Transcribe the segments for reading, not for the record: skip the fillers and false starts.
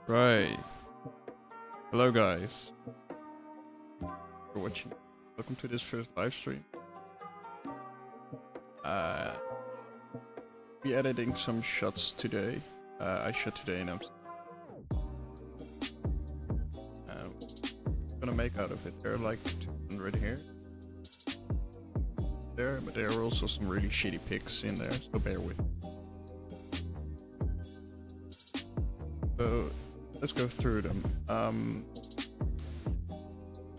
Right. Hello guys. For watching. Welcome to this first live stream. Be editing some shots today. I shot today in Amsterdam. Gonna make out of it. There are like 200 here. But there are also some really shitty pics in there, so bear with me. So let's go through them.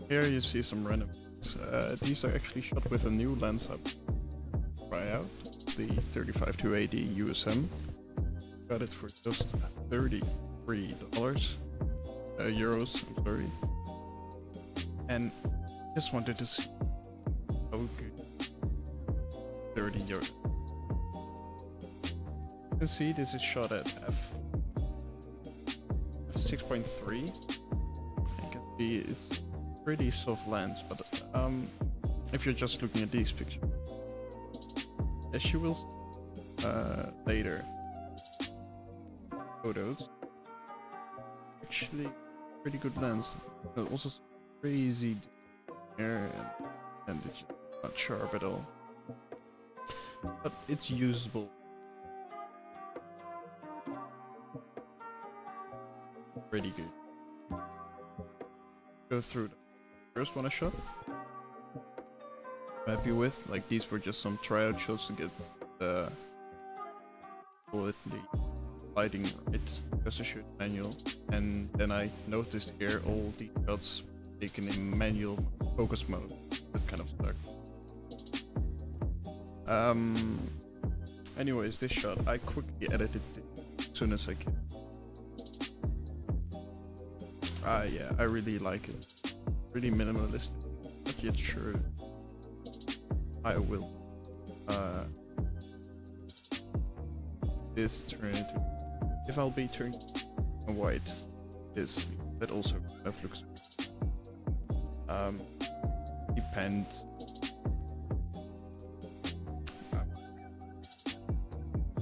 Here you see some random. These are actually shot with a new lens I try out, the 35-80 USM. Got it for just $33, euros. I'm sorry. And just wanted to see how good 30 euros. You can see this is shot at f6.3. You can see it's pretty soft lens, but if you're just looking at these pictures, as you will later, photos, actually pretty good lens. But also crazy hair and it's not sharp at all, but it's usable. Pretty good. Go through the first one I shot. I'm happy with. Like, these were just some tryout shots to get the lighting right, because I shoot manual. And then I noticed here all the shots taken in manual focus mode. That kind of sucked. Anyways, this shot I quickly edited it as soon as I can. Yeah, I really like it. Really minimalistic. Not yet sure I will this turn into, if I'll be turning white, this that also kind of looks depends.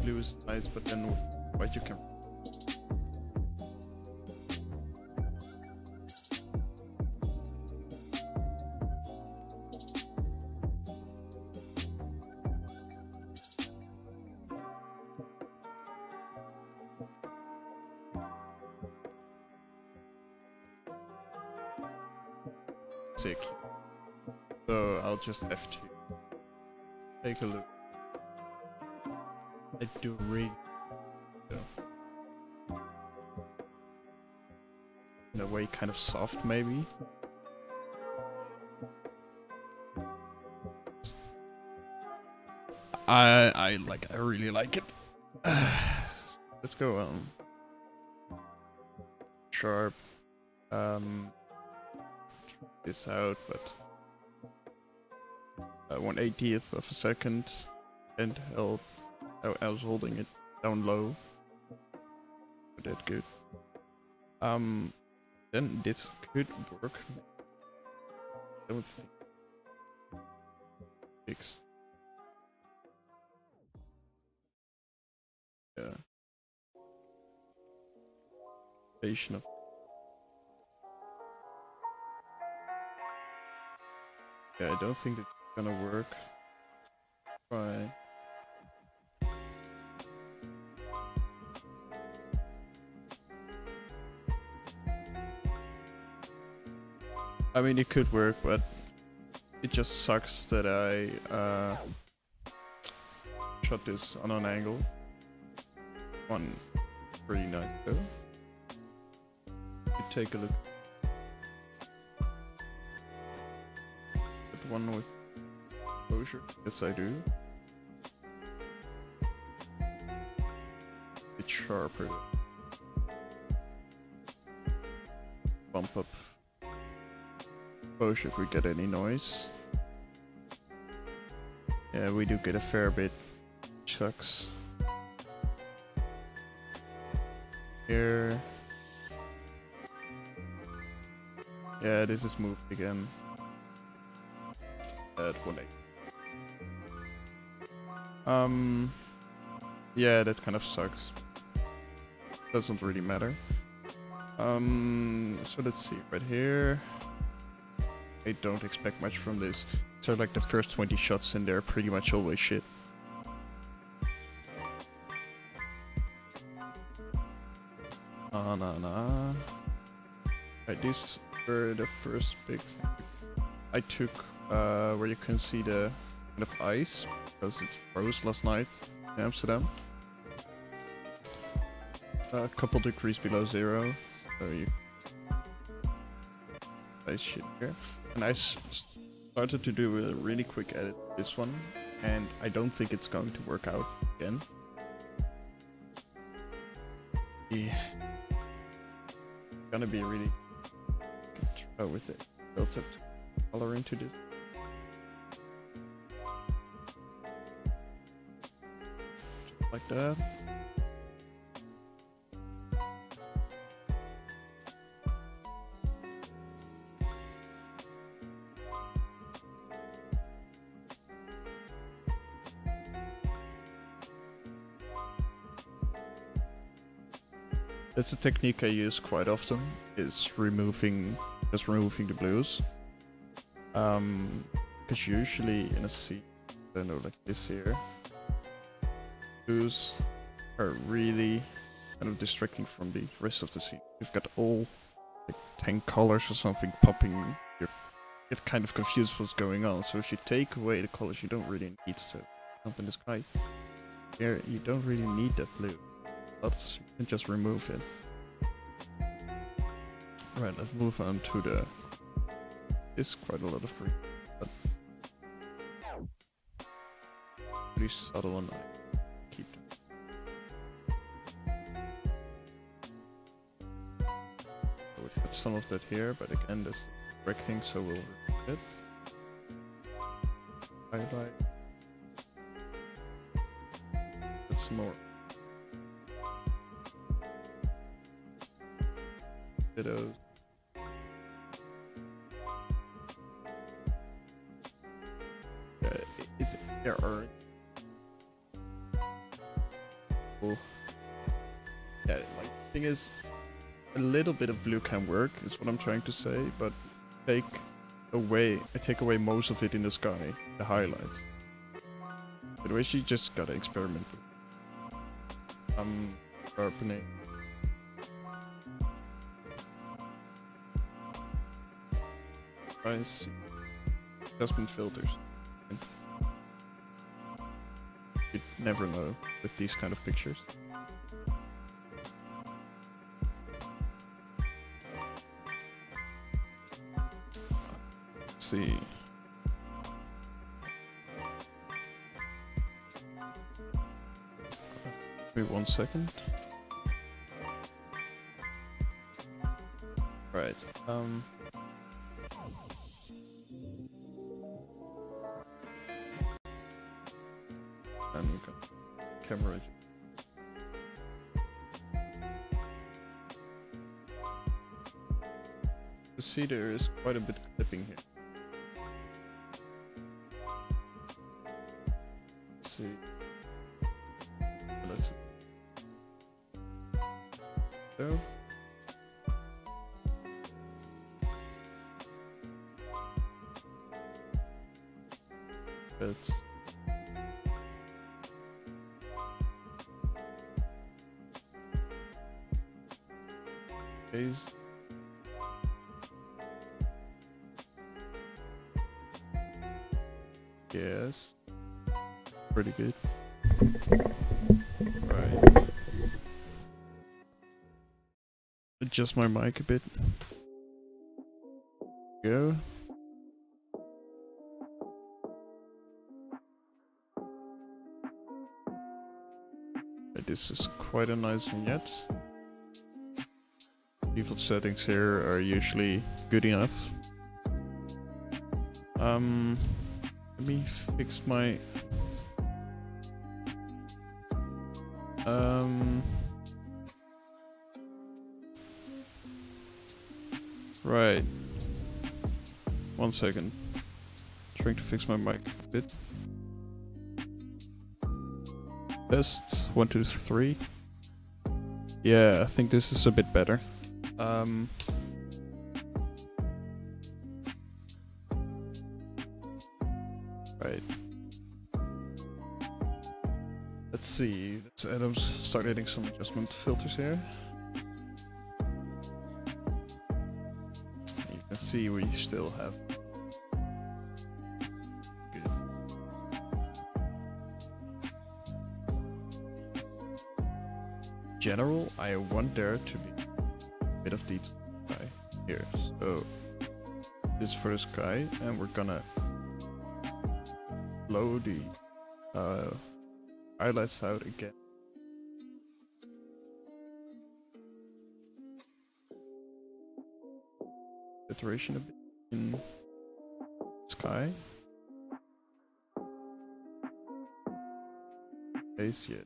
Blue is nice, but then with white you can. Sick. So I'll just have to take a look. I do really in a way kind of soft maybe. I really like it. Let's go sharp. This out, but 1/80th of a second, and held. I was holding it down low. That good. Then this could work. I don't think. Fixed. Yeah. Station of. Yeah, I don't think it's gonna work. Try. I mean, it could work, but it just sucks that I shot this on an angle. One pretty nice though. You take a look. One with exposure. Yes, I do. It's sharper. Bump up exposure if we get any noise. Yeah, we do get a fair bit. Sucks. Here. Yeah, this is moved again. At 1/8. Yeah, that kind of sucks. Doesn't really matter. So let's see, right here. I don't expect much from this. So like the first 20 shots in there pretty much always shit. Nah. Right, these were the first pics I took where you can see the kind of ice because it froze last night in Amsterdam. A couple degrees below zero, so you nice shit here. And I started to do a really quick edit of this one, and I don't think it's going to work out again. Yeah. Gonna be really try with it. Filter color into this. Just like that. That's a technique I use quite often, is just removing the blues. Because usually in a scene, I don't know, like this here, blues are really kind of distracting from the rest of the scene. You've got all like 10 colors or something popping, you get kind of confused what's going on. So if you take away the colors you don't really need, so up in the sky, here you don't really need that blue. You can just remove it. Right, let's move on to the... It's quite a lot of green, but... Pretty subtle one, I keep them. So we've got some of that here, but again, this correcting, so we'll remove it. Highlight. That's more. Dittos. There are. Oh. Yeah, like the thing is, a little bit of blue can work, is what I'm trying to say, but I take away most of it in the sky, the highlights. Otherwise, you just gotta experiment with it. Sharpening. I see. Adjustment filters. You never know with these kind of pictures. Let's see. Wait 1 second. Right. Camera. You see there is quite a bit of clipping here. Let's see. Let's see. So. Let's. Yes, pretty good. Right. Adjust my mic a bit. Go. This is quite a nice vignette. Default settings here are usually good enough. Let me fix my right. 1 second. Trying to fix my mic a bit. Test 1, 2, 3. Yeah, I think this is a bit better. Um, right. Let's see. Let's start adding some adjustment filters here. You can see we still have good. General, I want there to be a bit of detail here. So this for the sky, and we're gonna blow the highlights out again. Saturation a bit in sky. Base yet.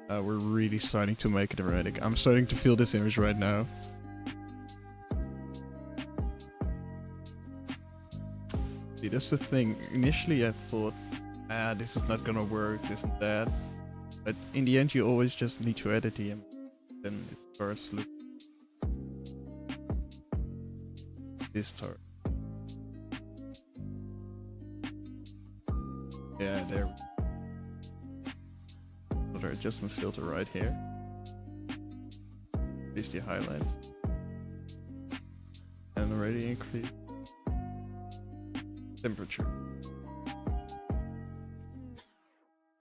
We're really starting to make it erratic. I'm starting to feel this image right now. See, that's the thing. Initially I thought, this is not gonna work, this and that. But in the end you always just need to edit the image. Then it starts looking this start. Yeah, there we go. Another adjustment filter right here. Increase the highlights. And already increase temperature.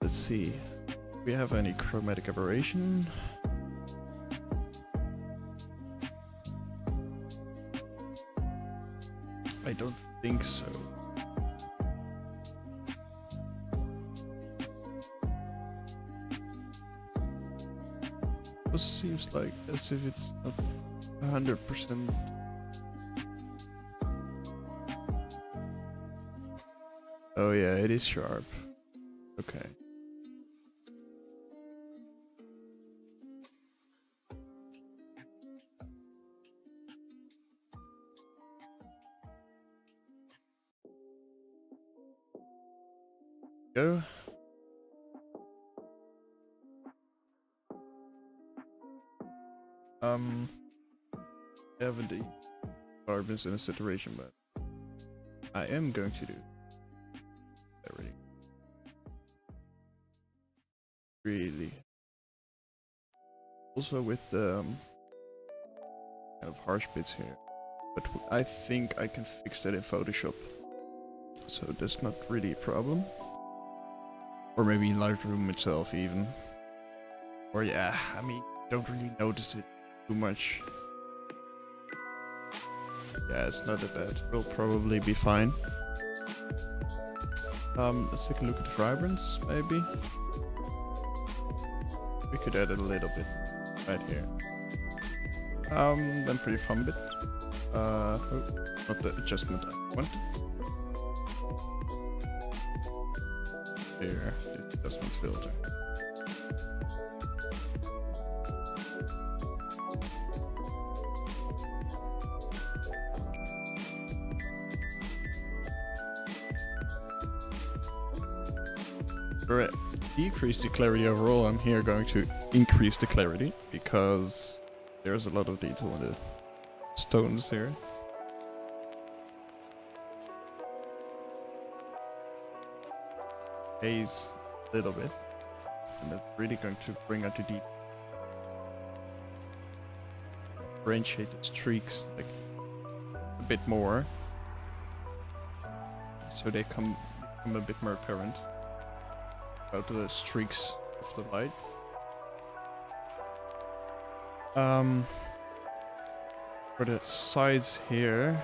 Let's see. Do we have any chromatic aberration? I don't think so. It seems like as if it's not 100%. Oh yeah, it is sharp. Okay. Go. I haven't the carbons in a saturation, but I am going to do everything. Really. Also with the kind of harsh bits here, but I think I can fix that in Photoshop, so that's not really a problem. Or maybe in Lightroom itself even. Or yeah, I mean, don't really notice it too much. Yeah, it's not that bad. We'll probably be fine. Let's take a look at the vibrance, maybe. We could add it a little bit right here. Then for your fun bit. Oh, not the adjustment I want. Here, this adjustment filter. To decrease the clarity overall, I'm here going to increase the clarity because there's a lot of detail in the stones here. Haze a little bit, and that's really going to bring out the deep. Differentiate the streaks like a bit more, so they become a bit more apparent. Out the streaks of the light. For the sides here,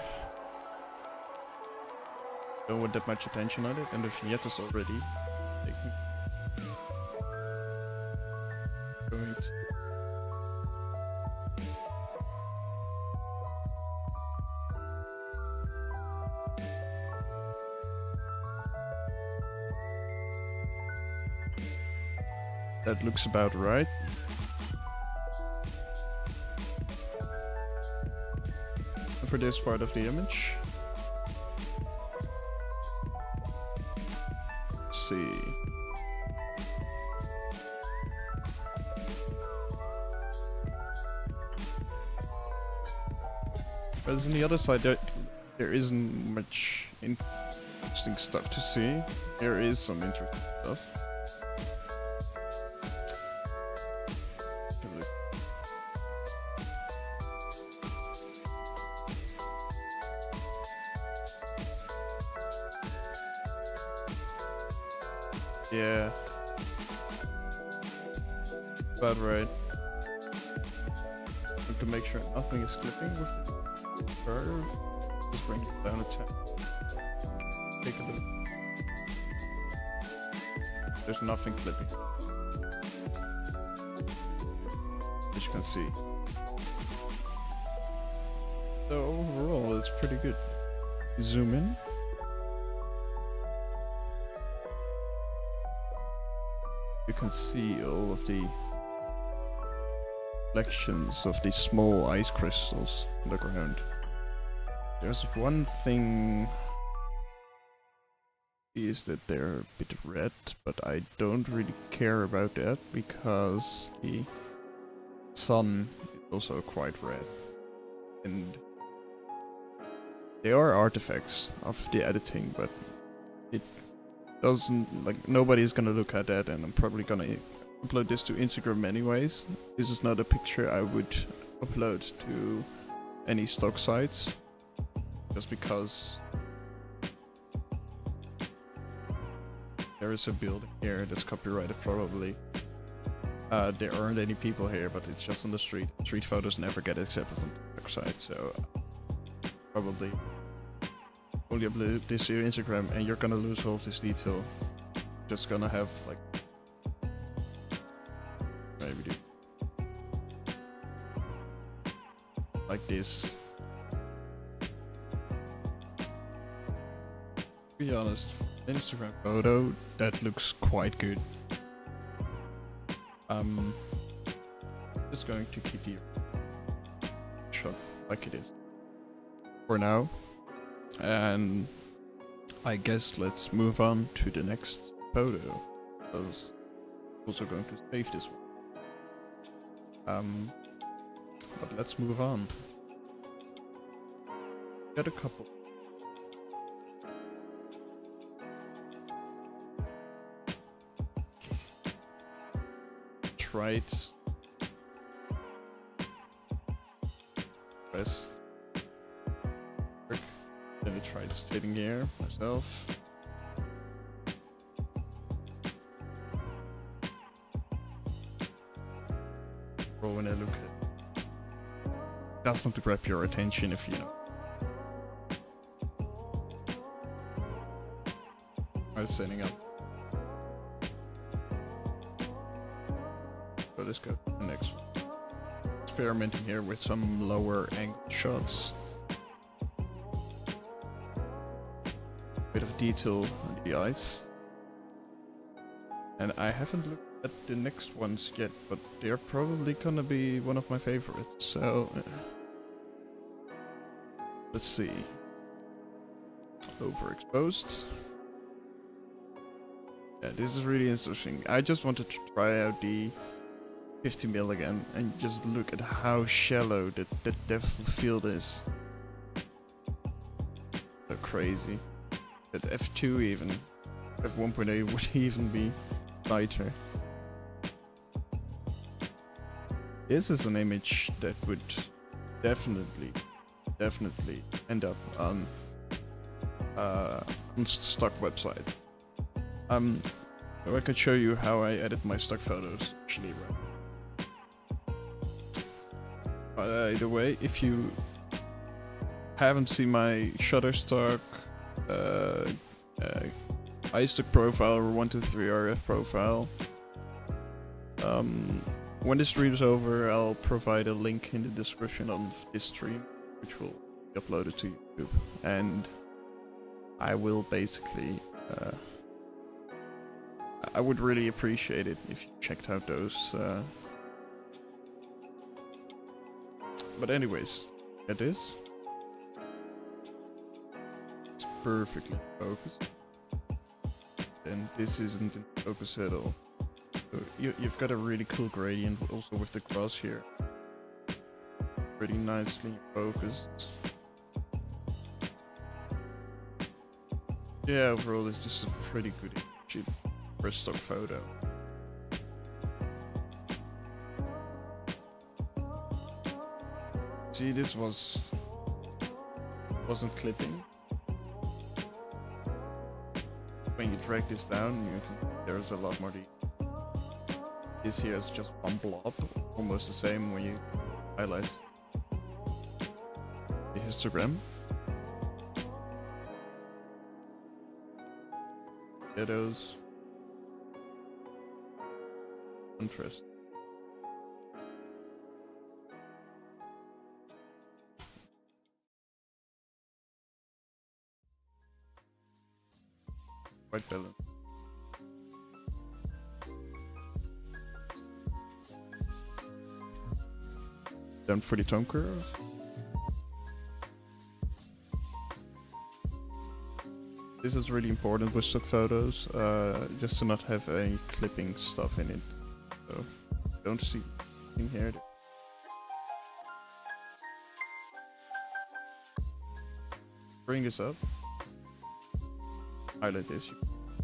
don't want that much attention on it, and the vignette is already taken. Going to that looks about right. For this part of the image. Let's see. Whereas on the other side, there isn't much interesting stuff to see. There is some interesting stuff. Yeah. About right. To make sure nothing is clipping with the curve, just bring it down a 10. Take a look. There's nothing clipping, as you can see. So overall, it's pretty good. Zoom in. You can see all of the reflections of these small ice crystals on the ground. There's one thing is that they're a bit red, but I don't really care about that because the sun is also quite red. And they are artifacts of the editing, but it doesn't, like, nobody's gonna look at that, and I'm probably gonna upload this to Instagram anyways. This is not a picture I would upload to any stock sites, just because there is a building here that's copyrighted probably. There aren't any people here, but it's just on the street. Street photos never get accepted on the stock site, so probably only upload this to your Instagram and you're gonna lose all of this detail. Just gonna have like maybe like this. To be honest, Instagram photo that looks quite good. Just going to keep the shot like it is for now, and I guess let's move on to the next photo. I was also going to save this one. But let's move on. Got a couple. Right. Rest. Then I tried sitting here myself. Or when I look at it, doesn't grab your attention if you know. I was setting up. So let's go to the next one. Experimenting here with some lower angle shots. Bit of detail on the eyes. And I haven't looked at the next ones yet, but they're probably gonna be one of my favorites. So let's see. Overexposed. Yeah, this is really interesting. I just wanted to try out the 50mm again and just look at how shallow the depth of field is. So crazy. At f2 even, f1.8 would even be lighter. This is an image that would definitely end up on stock website. So I could show you how I edit my stock photos actually, right? Either way, if you haven't seen my Shutterstock iStock profile or 123 RF profile, when this stream is over, I'll provide a link in the description of this stream, which will be uploaded to YouTube, and I will basically I would really appreciate it if you checked out those. But anyways, at this, it's perfectly focused, and this isn't in focus at all. So you've got a really cool gradient also with the cross here. Pretty nicely focused. Yeah, overall this is a pretty good image for a stock photo. See, this wasn't clipping. When you drag this down, you can see there's a lot more detail. This here is just one blob, almost the same when you highlight the histogram. Shadows. Contrast. Quite balanced. Then for the tone curves. This is really important with stock photos, just to not have any clipping stuff in it. So don't see in here. Bring this up. Highlight this.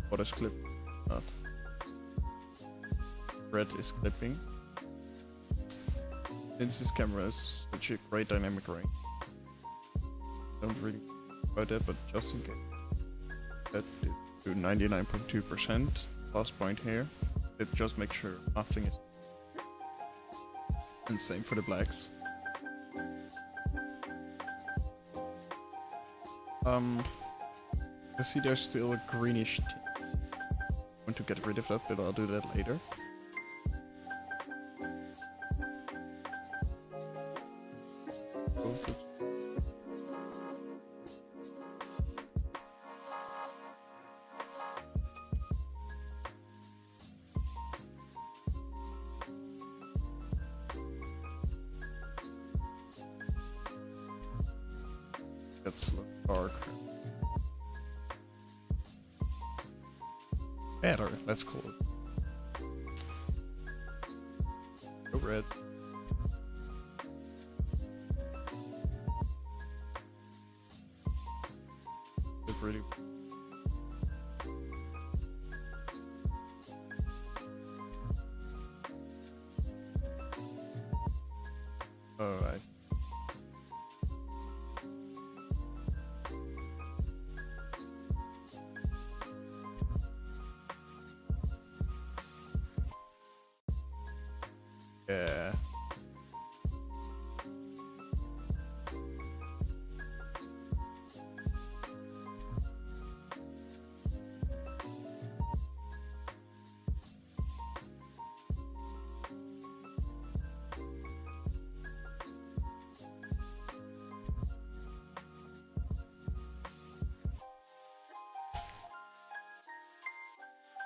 What is clipping? Not. Red is clipping. Since this camera has such a great dynamic range, don't really think about that, but just in case. Set it to 99.2%. Last point here. It just makes sure nothing is. And same for the blacks. I see there's still a greenish tint. I want to get rid of that, but I'll do that later. That's dark. Better, let's call it. Go red. It's really. Oh, I see. Yeah.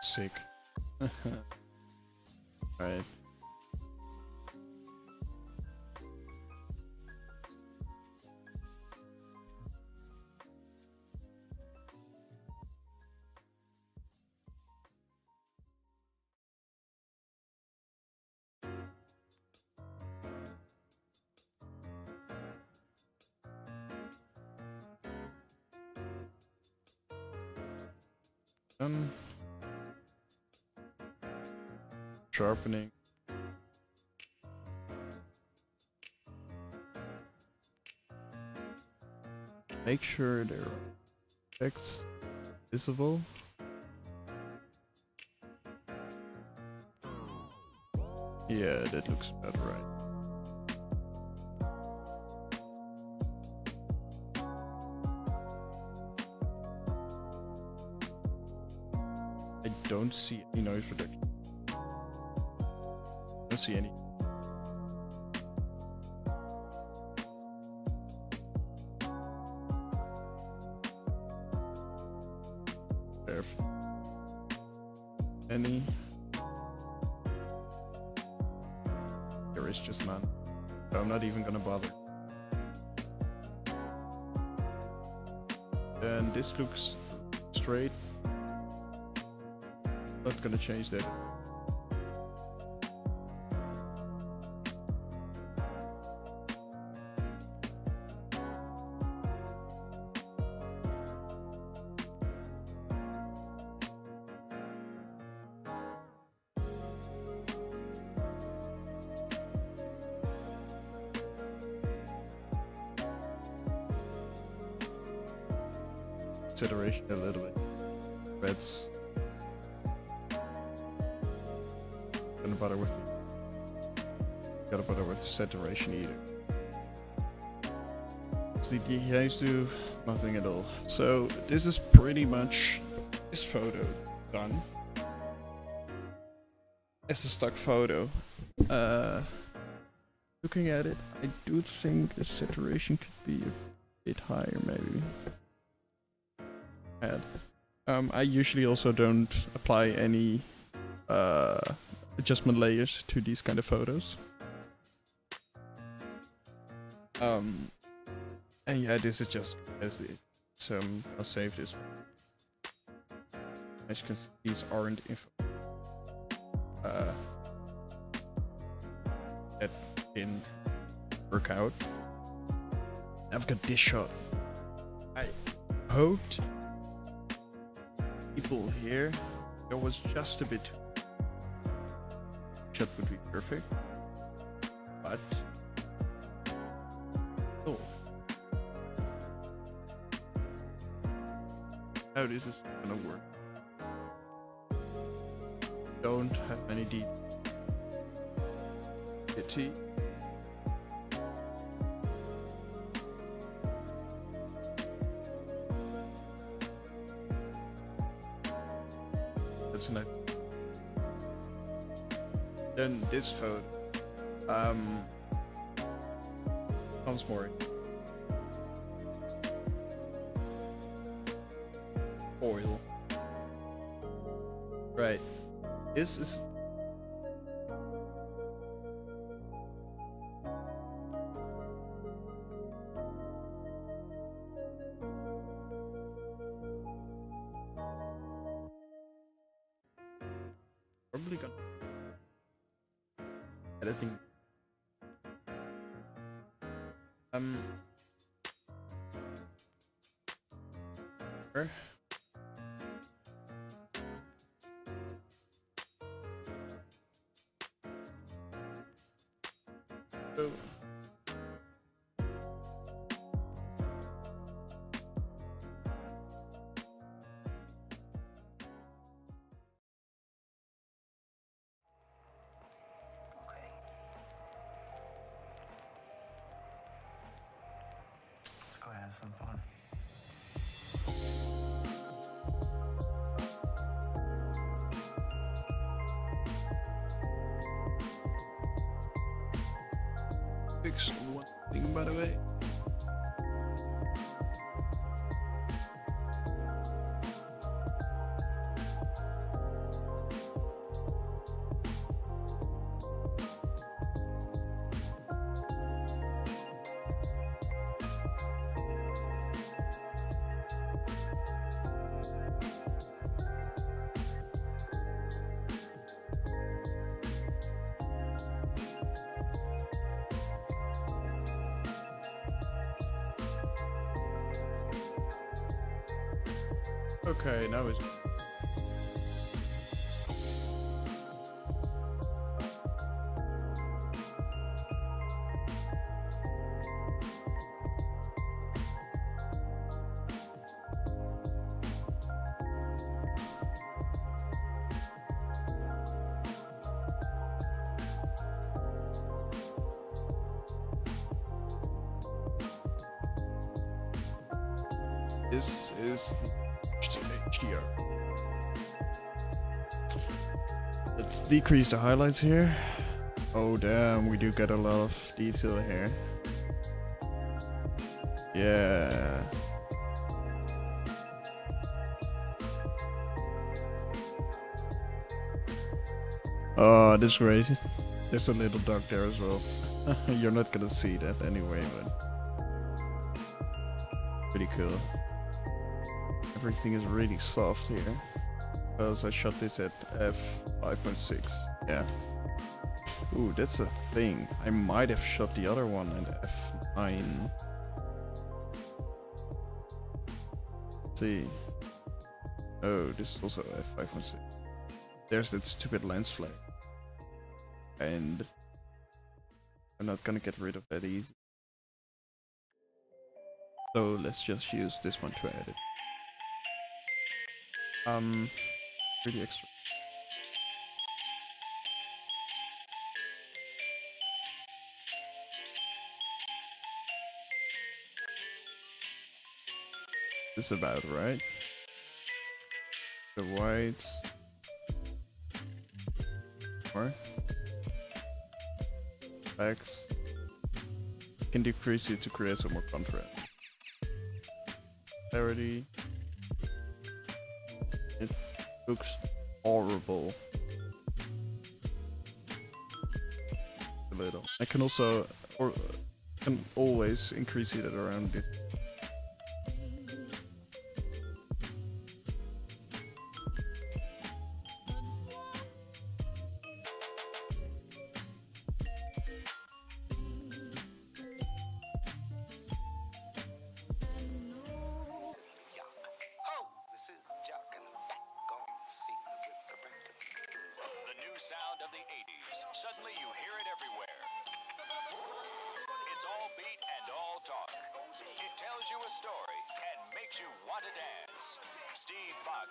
Sick. Right. Sharpening. Make sure there are effects visible. Yeah, that looks about right. I don't see any noise reduction. Don't see any. Perfect. Any? There is just none. So I'm not even gonna bother. And this looks straight. Not gonna change that. saturation a little bit. Reds. Don't bother with. Gotta bother with saturation either. The DHs do nothing at all. So this is pretty much this photo done as a stock photo. Looking at it, I do think the saturation could be a bit higher, maybe. I usually also don't apply any adjustment layers to these kind of photos. And yeah, this is just as it. So I'll save this. As you can see, these aren't info. That didn't work out. I've got this shot. I hoped people here. There was just a bit. Shot would be perfect, but. Oh. How this is gonna work. Don't have any deep pity. That's enough. Then this photo. Once more. Oil. Right. This is probably gonna editing. Sure. So go have some fun. fix one thing, by the way. Okay, now it's this is the HDR. Let's decrease the highlights here. Oh damn, we do get a lot of detail here. Yeah. Oh, this is great. There's a little dog there as well. You're not gonna see that anyway, but pretty cool. Everything is really soft here. Because I shot this at f5.6. Yeah. Ooh, that's a thing. I might have shot the other one at f9. Let's see. Oh, this is also f5.6. There's that stupid lens flare. And I'm not gonna get rid of that easy. So let's just use this one to edit. Really extra. This is about right. The whites. More. Blacks. Can decrease it to create some more contrast. Clarity. It looks horrible. A little. I can also, or can always increase it at around this.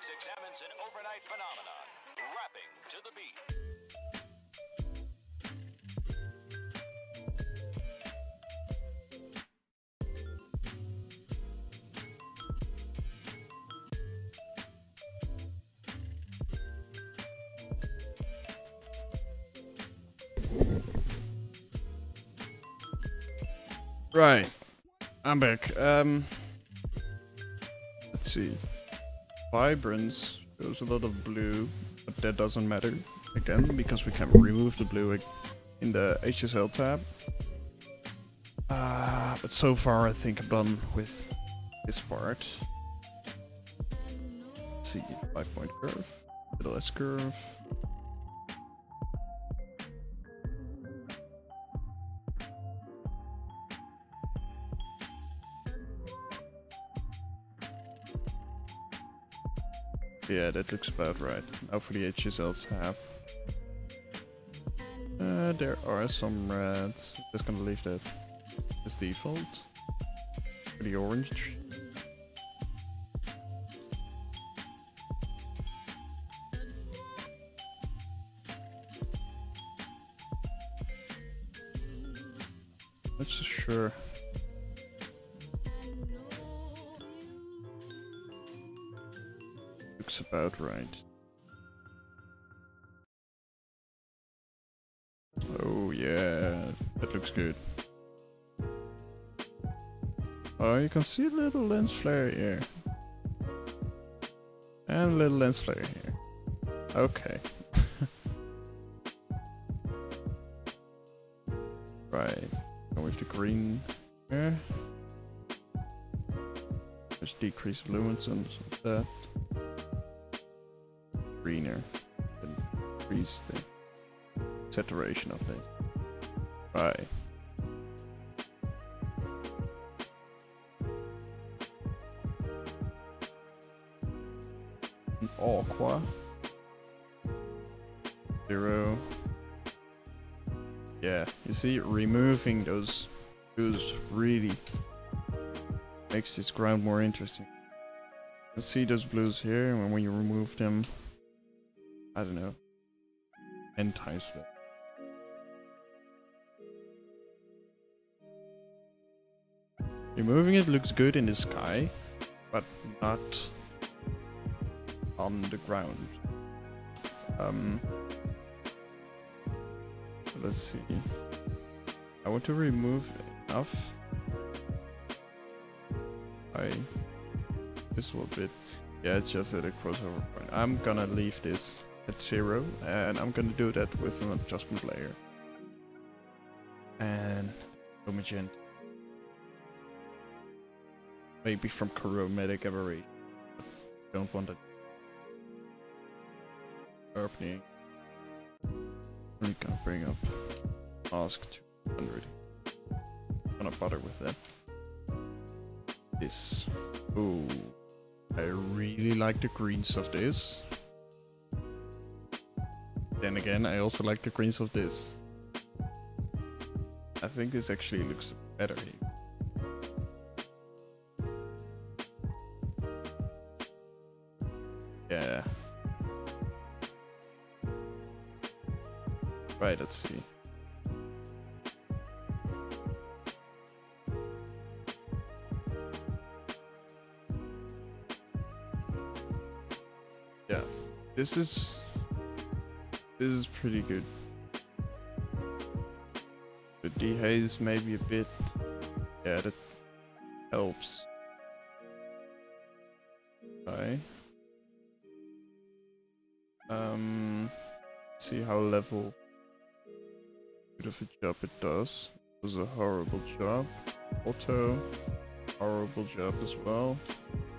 Examines an overnight phenomenon, rapping to the beat. Right, I'm back. Let's see. Vibrance shows a lot of blue, but that doesn't matter again because we can remove the blue in the HSL tab. But so far I think I'm done with this part. Let's see, 5-point curve, little S curve. Yeah, that looks about right. Now for the HSL tab. There are some reds. Just gonna leave that as default. For the orange. Not so sure. Looks about right. Oh yeah, that looks good. Oh, you can see a little lens flare here. And a little lens flare here. Okay. Right. Go with the green here. Just decrease luminescence of that. Greener. Increase the saturation of this. Right. An aqua. 0. Yeah, you see, removing those blues really makes this ground more interesting. You see those blues here, and when you remove them, I don't know, 10 times better. Removing it looks good in the sky, but not on the ground. Let's see. I want to remove enough. This little bit. Yeah, it's just at a crossover point. I'm gonna leave this at 0, and I'm gonna do that with an adjustment layer. And magenta. Maybe from chromatic aberration. Don't want it sharpening. I'm gonna bring up mask 200. I'm gonna bother with that. This. Ooh. I really like the greens of this. Then again, I also like the greens of this. I think this actually looks better here. Yeah, Right, let's see. Yeah, this is pretty good. The dehaze maybe a bit. Yeah, that helps. Okay. See how level good of a job it does. It was a horrible job. Auto, horrible job as well.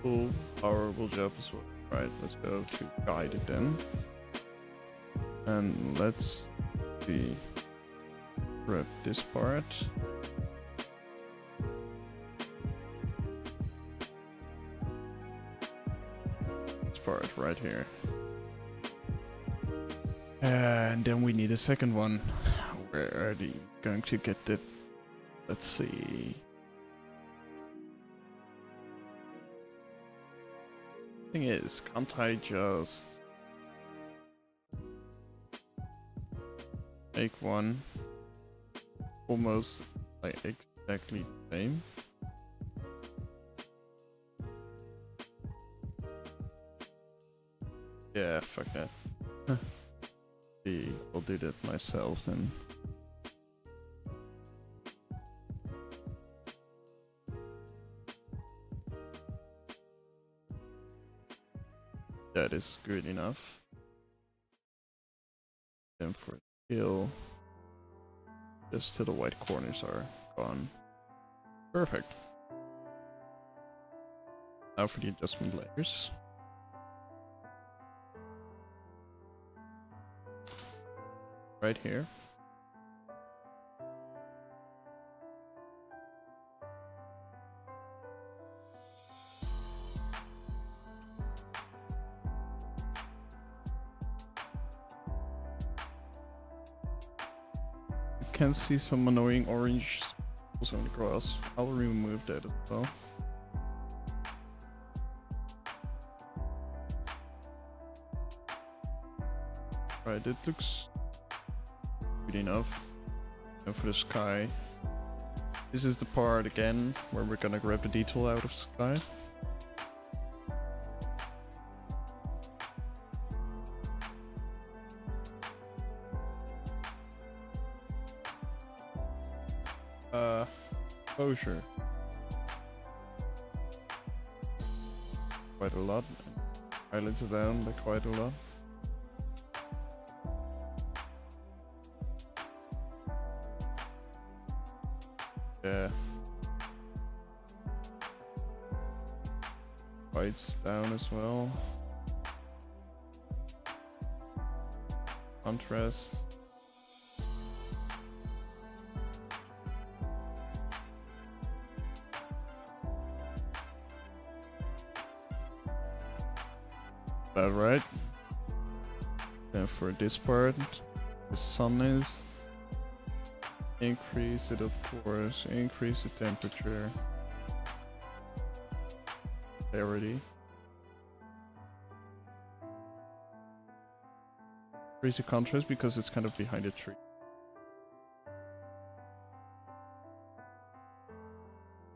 Full, horrible job as well. Right, let's go to guided then. And let's see. Grab this part. This part right here. And then we need a second one. Where are they going to get the... Let's see. Thing is, can't I just make one almost like exactly the same? Yeah, fuck that. I'll do that myself then. That is good enough. Then for hill, just till the white corners are gone. Perfect. Now for the adjustment layers. Right here. You can see some annoying orange spots on the grass. I'll remove that as well. Right, it looks good enough. And for the sky, this is the part again where we're gonna grab the detail out of the sky. Exposure. Quite a lot. Highlights it down by quite a lot. Yeah. Whites down as well. Contrast. About right. Then for this part, the sun is. Increase it, of course. Increase the temperature. Clarity. Increase the contrast because it's kind of behind a tree.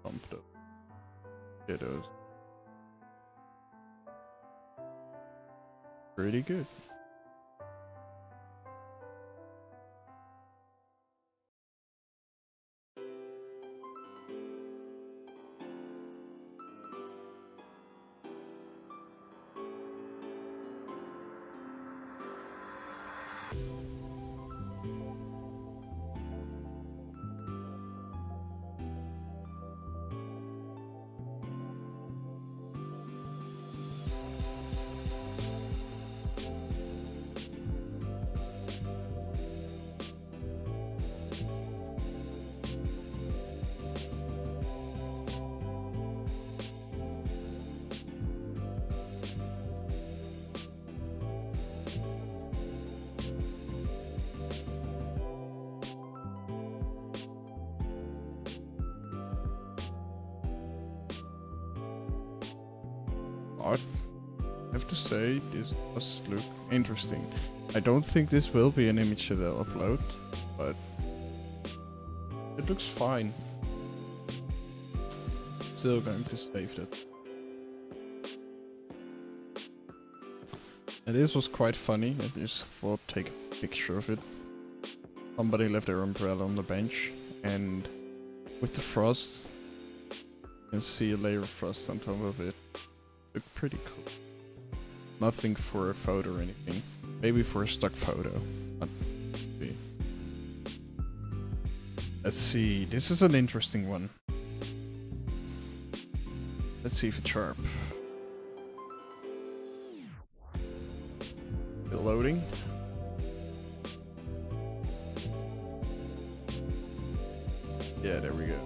Pump those shadows. Pretty good. have to say, this does look interesting. I don't think this will be an image that I'll upload, but it looks fine. Still going to save that. And this was quite funny. I just thought take a picture of it. Somebody left their umbrella on the bench, and with the frost, you can see a layer of frost on top of it. Looked pretty cool. Nothing for a photo or anything. Maybe for a stock photo. Let's see. This is an interesting one. Let's see if it's sharp. Still loading. Yeah, there we go.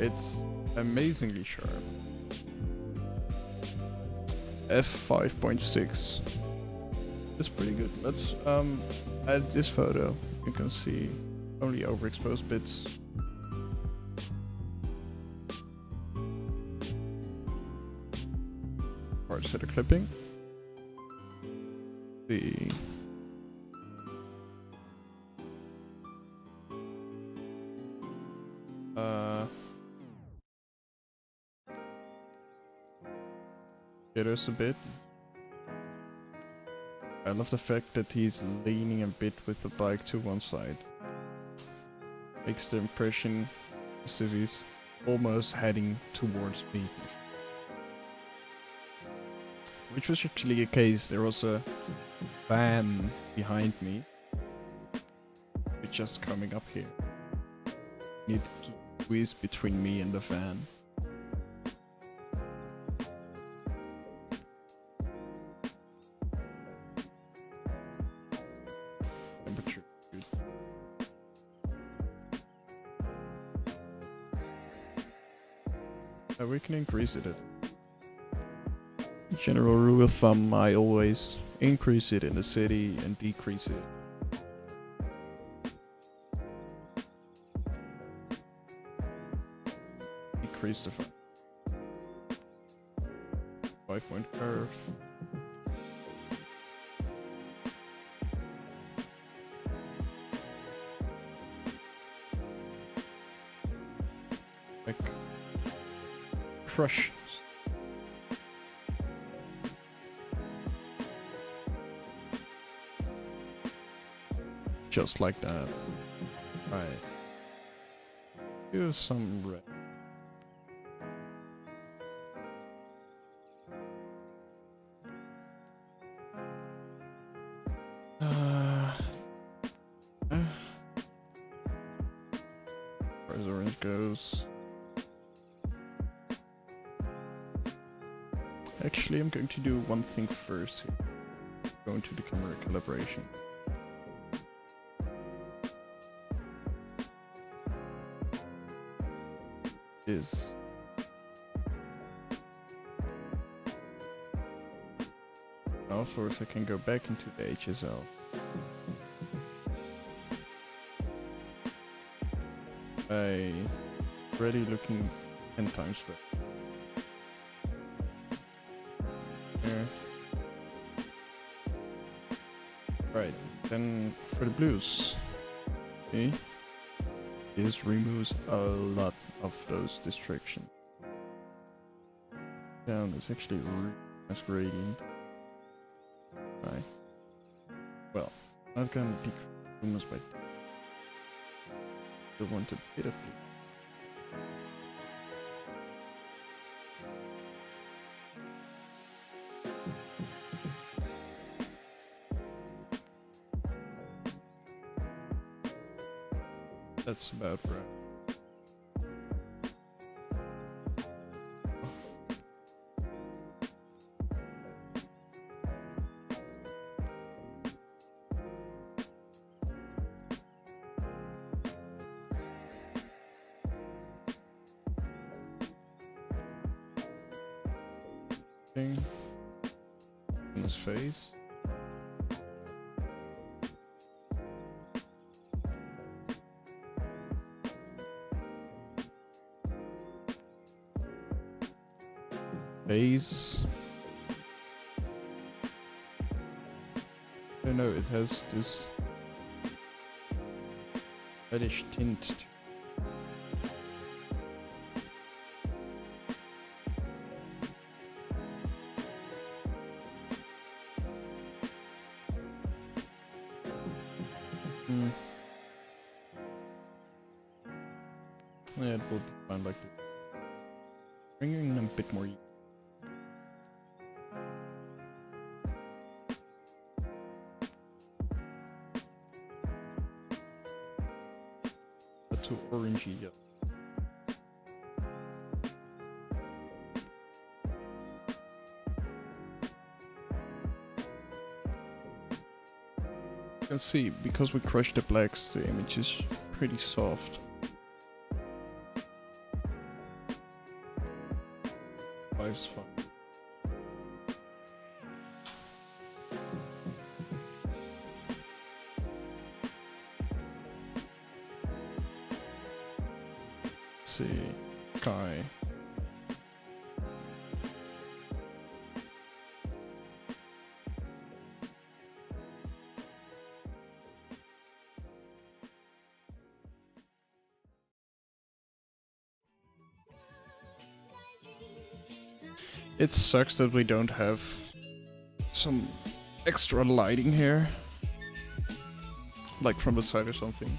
It's amazingly sharp. f5.6. That's pretty good. Let's add this photo. You can see only overexposed bits. Parts that are clipping. The shadows a bit. I love the fact that he's leaning a bit with the bike to one side. Makes the impression as if he's almost heading towards me. Which was actually a case. There was a van behind me. It's just coming up here. Need to squeeze between me and the van. Temperature good. We can increase it. General rule of thumb, I always increase it in the city and decrease it. Decrease the 5-point curve. Like crush. Just like that. Right. Here's some red. Where's orange goes? Actually, I'm going to do one thing first here. Go into the camera calibration. Is afterwards I can go back into the HSL. Already looking 10 times better. There. Right, then for the blues. Okay. This removes a lot of those distractions. Down is actually a really nice gradient. Right. Well, I'm gonna decrease the by I want a bit of it. That's about right. In his face. Face. I know it has this reddish tint to yeah, it will be fine like this. Bringing in a bit more. Not too orangey yet. You can see, because we crushed the blacks, the image is pretty soft. Five's fine. Let's see, Kai. It sucks that we don't have some extra lighting here, like from the side or something.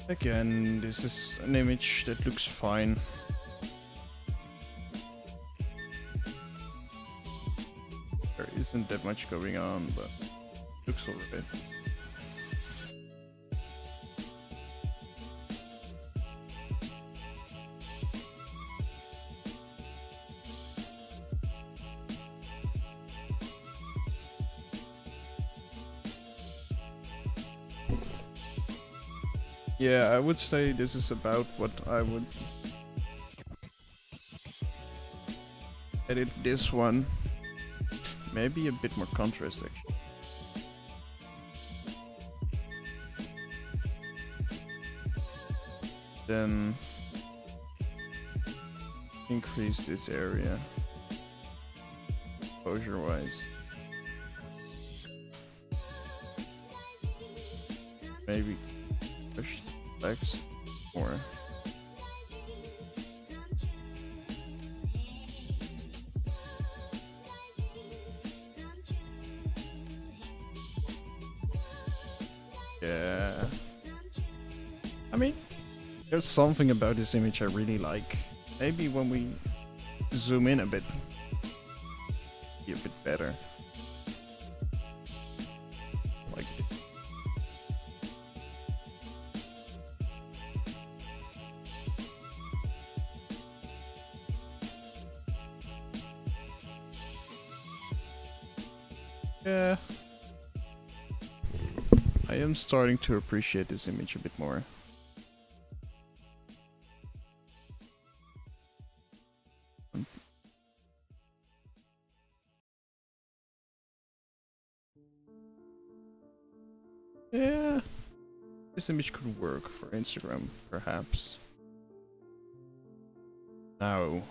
Again, this is an image that looks fine. There isn't that much going on, but looks alright. Yeah, I would say this is about what I would edit this one. Maybe a bit more contrast actually. Then increase this area exposure wise. Maybe push blacks more. Yeah. I mean, there's something about this image I really like. Maybe when we zoom in a bit, be a bit better. Like it. Yeah. I am starting to appreciate this image a bit more. Yeah, this image could work for Instagram, perhaps. Now,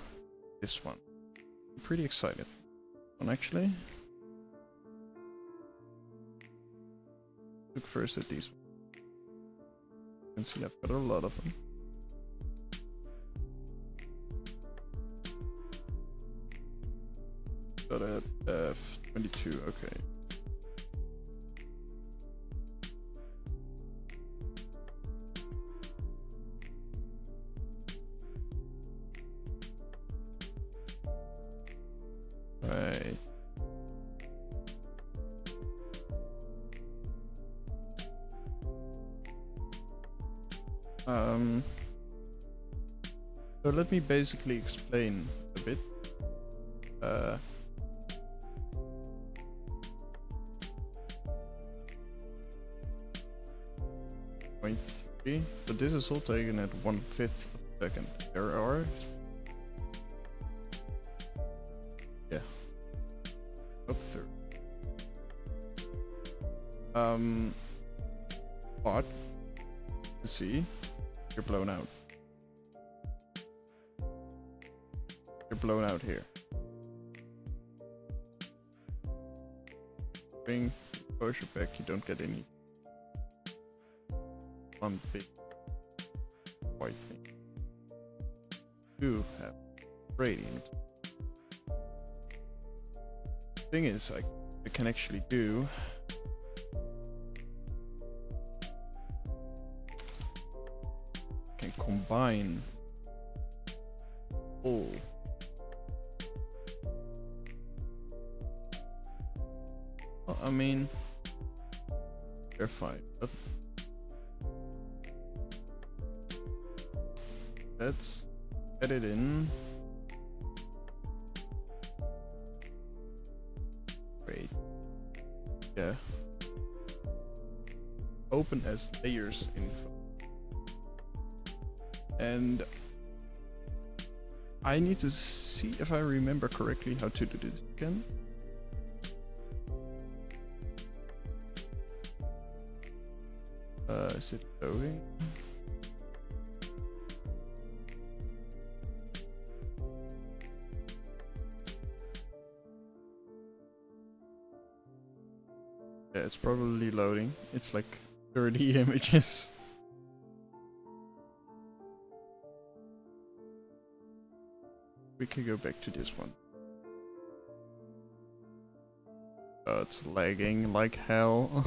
this one. I'm pretty excited. One actually. Look first at these. You can see I've got a lot of them. Got at F22, okay. Right. So let me basically explain a bit. 0.3, but this is all taken at 1/5 of a second. There are, yeah, about 30. But you see, you're blown out. You're blown out here. bring exposure back, you don't get any one big white thing. You have gradient. Thing is, I can actually do can combine all. Well, I mean, they're fine, but let's edit in. Great. Yeah. Open as layers info. And I need to see if I remember correctly how to do this again. Is it loading? Yeah, it's probably loading. It's like 30 images. We can go back to this one. Oh, it's lagging like hell.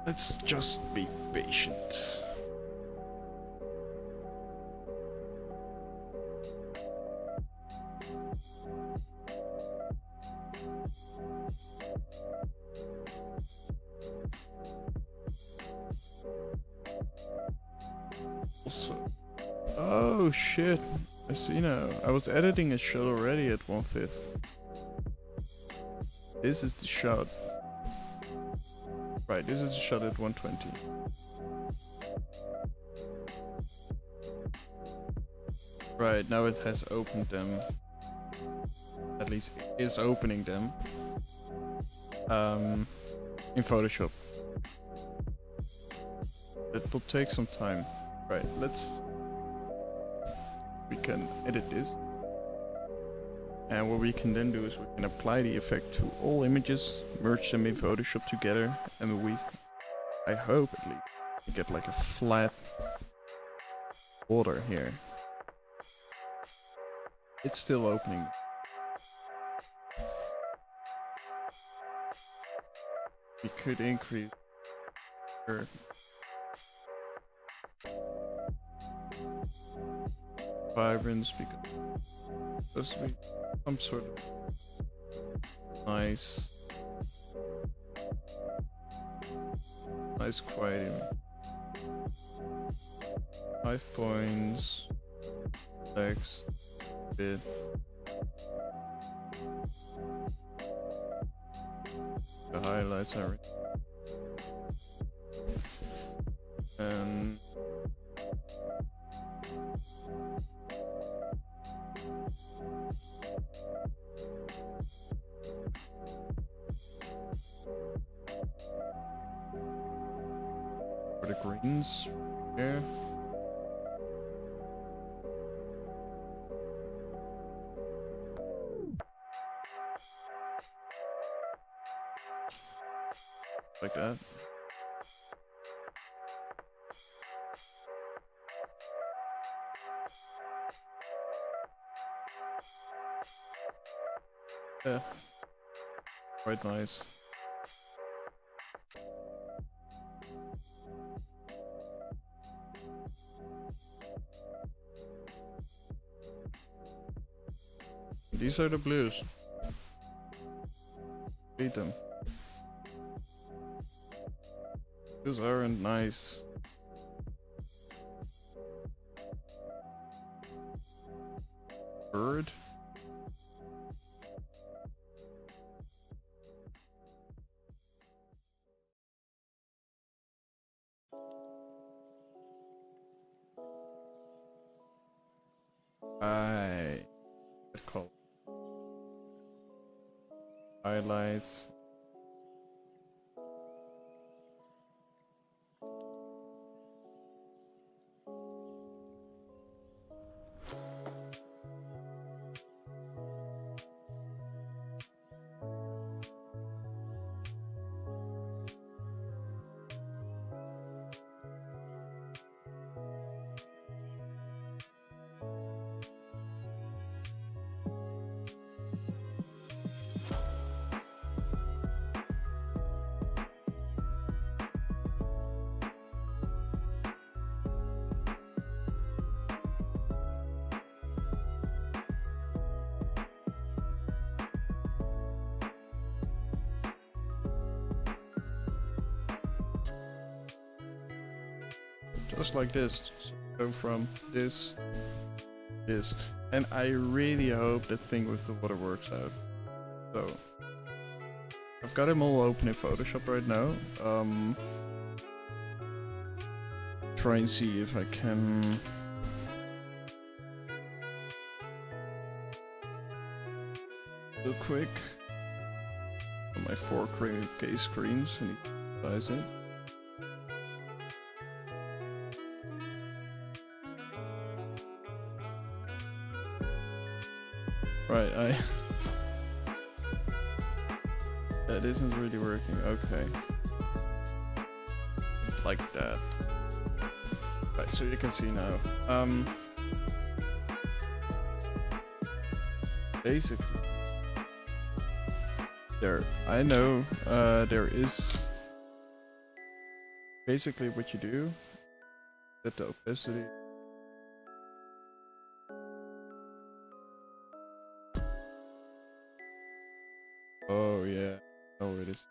Let's just be patient. Also, oh shit, I see now. I was editing a shot already at 1/5. This is the shot. Right, this is the shot at 120. Right, now it has opened them. At least it is opening them. In Photoshop. It will take some time. Right, we can edit this. And what we can then do is we can apply the effect to all images, merge them in Photoshop together, and I hope at least, we get like a flat border here. It's still opening. We could increase her vibrance because it's supposed to be some sort of nice quiet image. 5 points, X, bit. The highlights are and for the greens here. Like that. Yeah, quite nice. These are the blues. Eat them. Those aren't nice. Bird. It's called highlights. just like this. So go from this, this, and I really hope that thing with the water works out. So I've got them all open in Photoshop right now. Try and see if I can real quick on my 4K screens and size it. Right, that isn't really working. Okay, like that. Right, so you can see now. Basically, I know there is basically what you do. Set the opacity. Oh yeah, oh it is.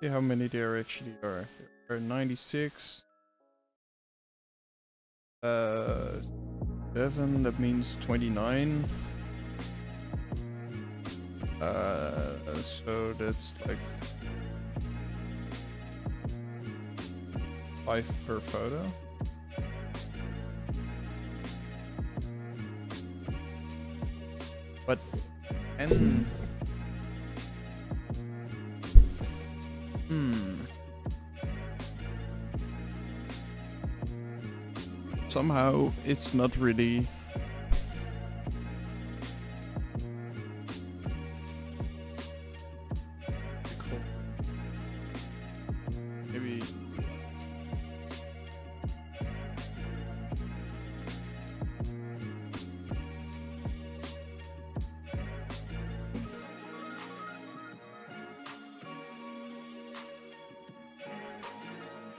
See how many there actually are. There are 96. 7, that means 29. So that's like 5 per photo. But and somehow it's not really cool. Maybe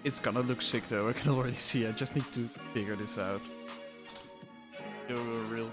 it's gonna look sick though, I can already see. I just need to figure this out. You're real.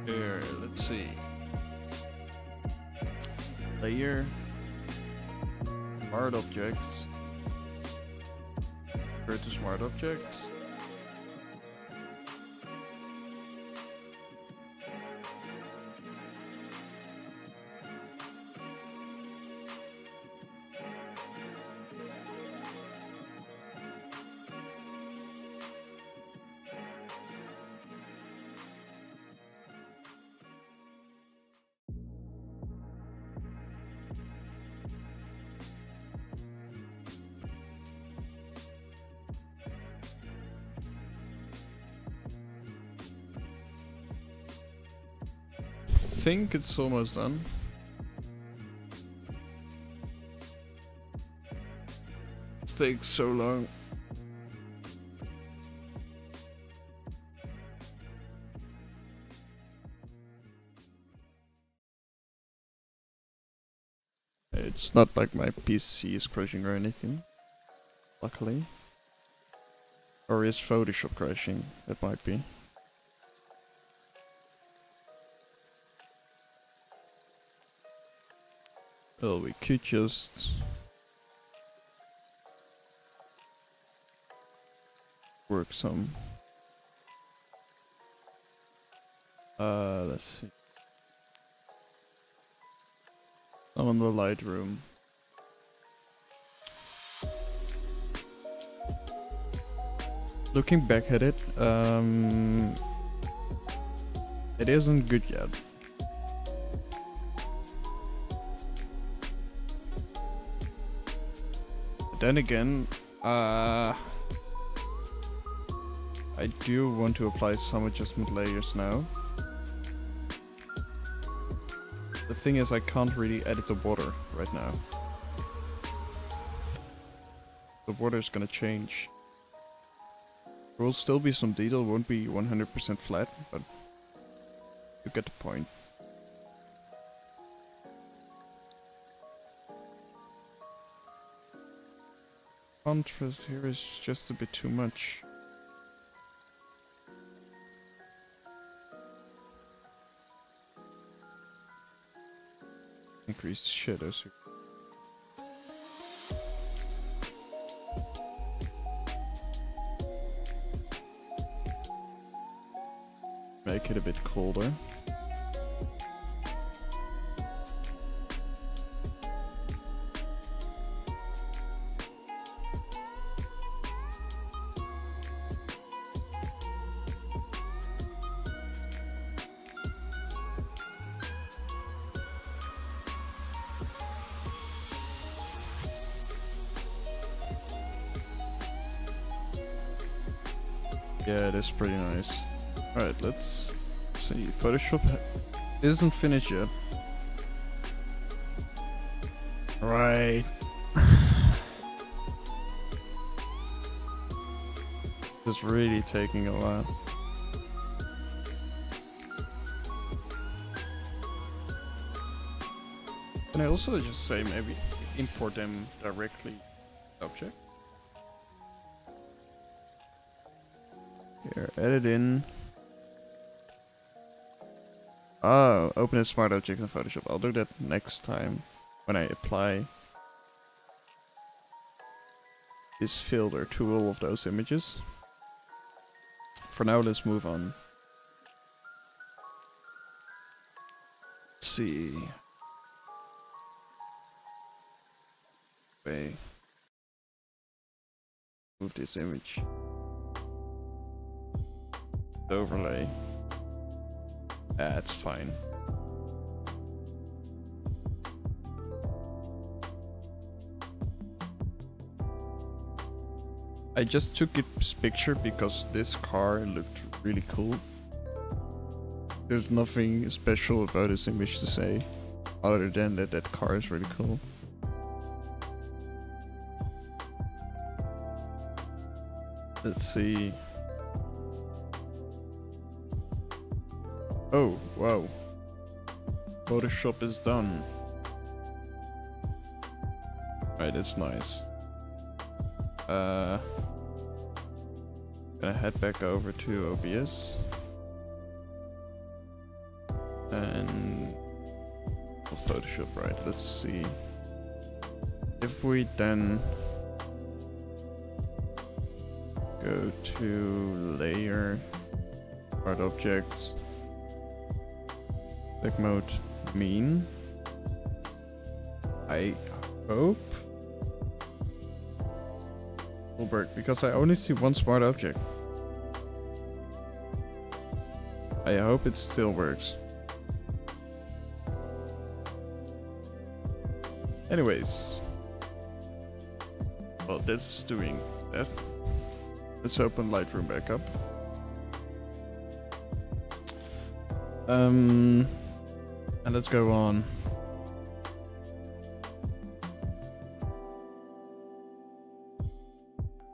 Here, let's see. Layer, smart objects, go to smart objects. I think it's almost done. It takes so long. It's not like my PC is crashing or anything, luckily. Or is Photoshop crashing? That might be. Well, we could just work some. Let's see. I'm on the Lightroom. Looking back at it, it isn't good yet. But then again, I do want to apply some adjustment layers now. The thing is, I can't really edit the water right now. The water is gonna change. There will still be some detail, won't be 100% flat, but you get the point. Contrast here is just a bit too much. Increase the shadows. Make it a bit colder. Yeah, it is pretty nice. Alright, let's see. Photoshop isn't finished yet. Right. It's really taking a while. Can I also just say maybe import them directly object? Here, edit in. Oh, open a smart object in Photoshop. I'll do that next time when I apply this filter to all of those images. For now, let's move on. Let's see. Okay. Move this image. Overlay. That's fine. I just took this picture because this car looked really cool. There's nothing special about this image to say, other than that that car is really cool. Let's see. Oh, wow. Photoshop is done. Right, that's nice. Gonna head back over to OBS. And Photoshop, right, let's see. If we then go to layer, art objects, Black mode mean. I hope will work because I only see one smart object. I hope it still works. Anyways, well, that's doing that. Let's open Lightroom back up. And let's go on.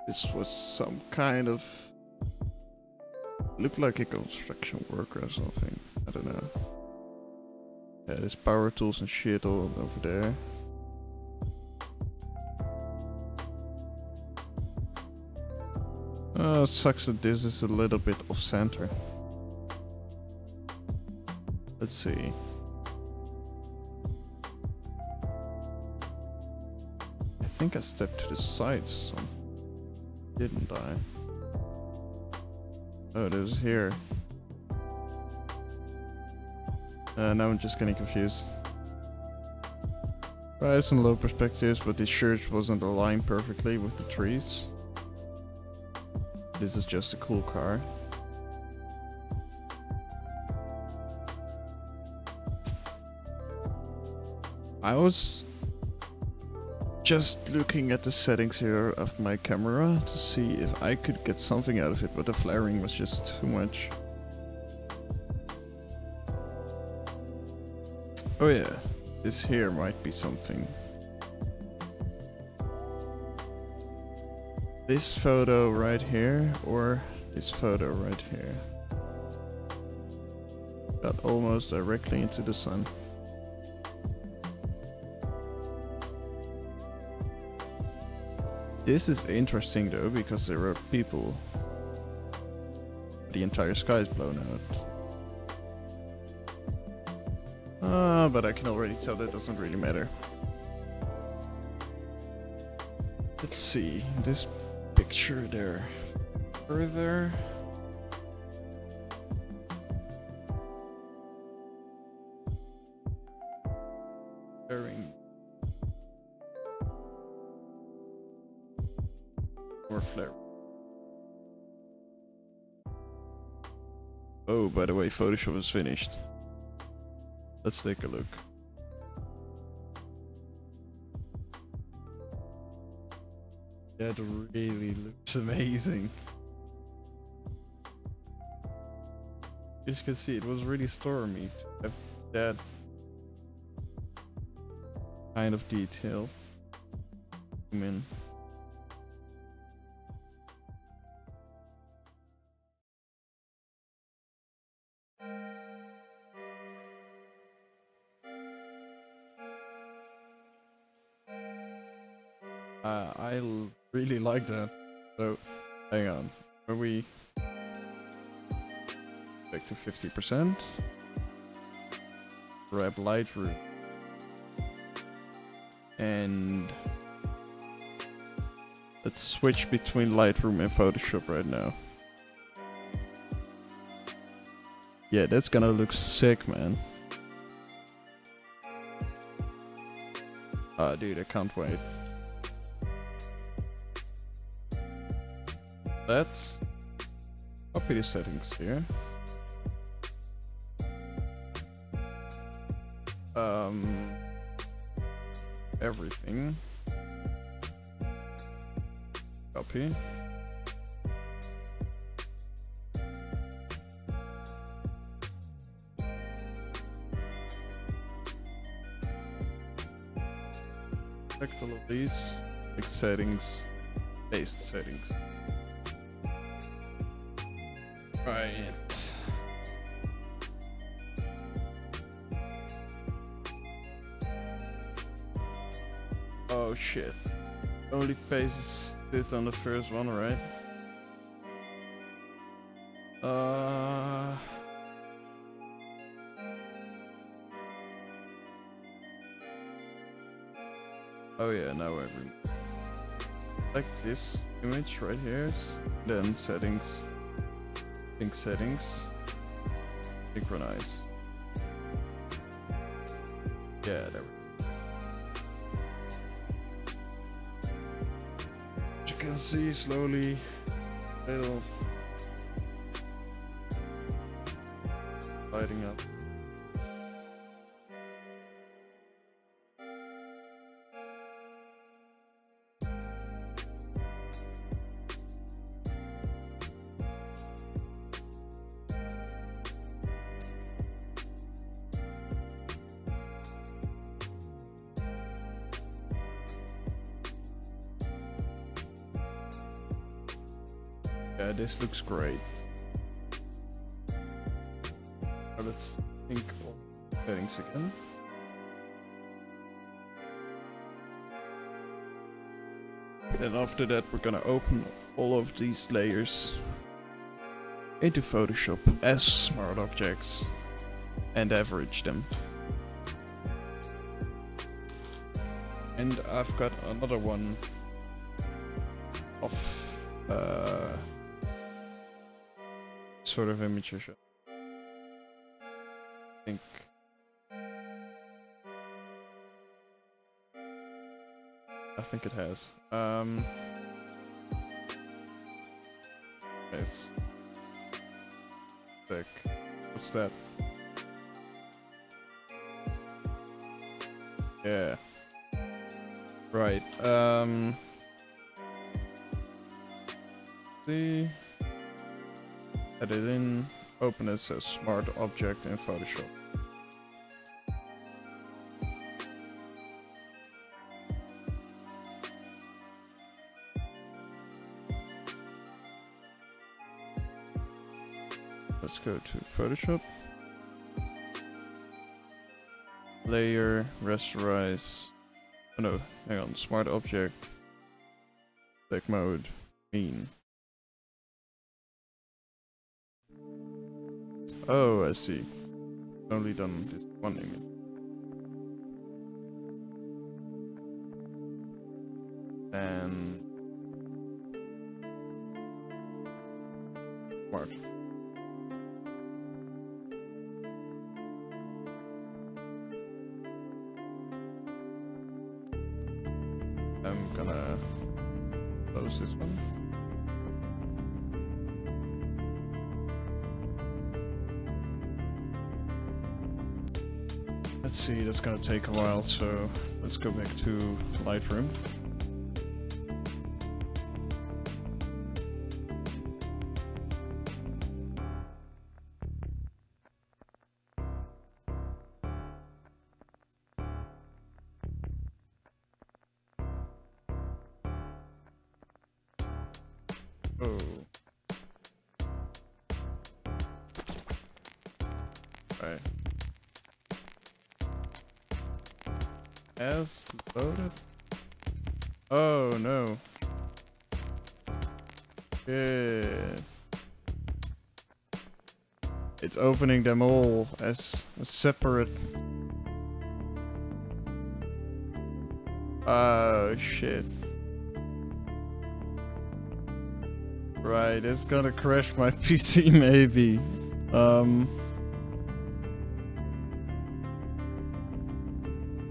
This was some kind of... looked like a construction worker or something. I don't know. Yeah, there's power tools and shit all over there. Oh, it sucks that this is a little bit off center. Let's see. I think I stepped to the side some, didn't I? Oh, it is here. Now I'm just getting confused. Rise and low perspectives, but the church wasn't aligned perfectly with the trees. This is just a cool car. I was just looking at the settings here of my camera to see if I could get something out of it, but the flaring was just too much. Oh yeah, this here might be something. This photo right here, or this photo right here. Got almost directly into the sun. This is interesting though, because there are people. The entire sky is blown out. But I can already tell that doesn't really matter. Let's see, this picture there. Further. Bearing. More flare. Oh, by the way, Photoshop is finished. Let's take a look. That really looks amazing. As you can see, it was really stormy to have that kind of detail. Zoom in. I really like that. So, hang on. Are we back to 50%? Grab Lightroom. And let's switch between Lightroom and Photoshop right now. Yeah, that's gonna look sick, man. Ah, dude, I can't wait. Let's copy the settings here. Everything. Copy. Select all of these. Click settings. Paste settings. Right. Oh shit. Only pasted it on the first one, right? Oh yeah, now I remember. Like this image right here, then settings. Sync settings. Synchronize. Yeah, there we go. As you can see, slowly, little lighting up. Yeah, this looks great. Now let's think of settings again. And after that we're gonna open all of these layers into Photoshop as smart objects and average them. And I've got another one of sort of image shot. I think it has. It's sick. What's that? Yeah. Right. See. Edit in. Open as a smart object in Photoshop. Let's go to Photoshop. Layer, rasterize. Oh no, hang on. Smart object. Select mode. Mean. Oh, I see. Only done this one image. And smart. I'm gonna close this one. Let's see, that's gonna take a while, so let's go back to Lightroom. Oh. Right. As loaded? Oh no. Yeah. It's opening them all as a separate. Oh shit. Right, it's gonna crash my PC maybe.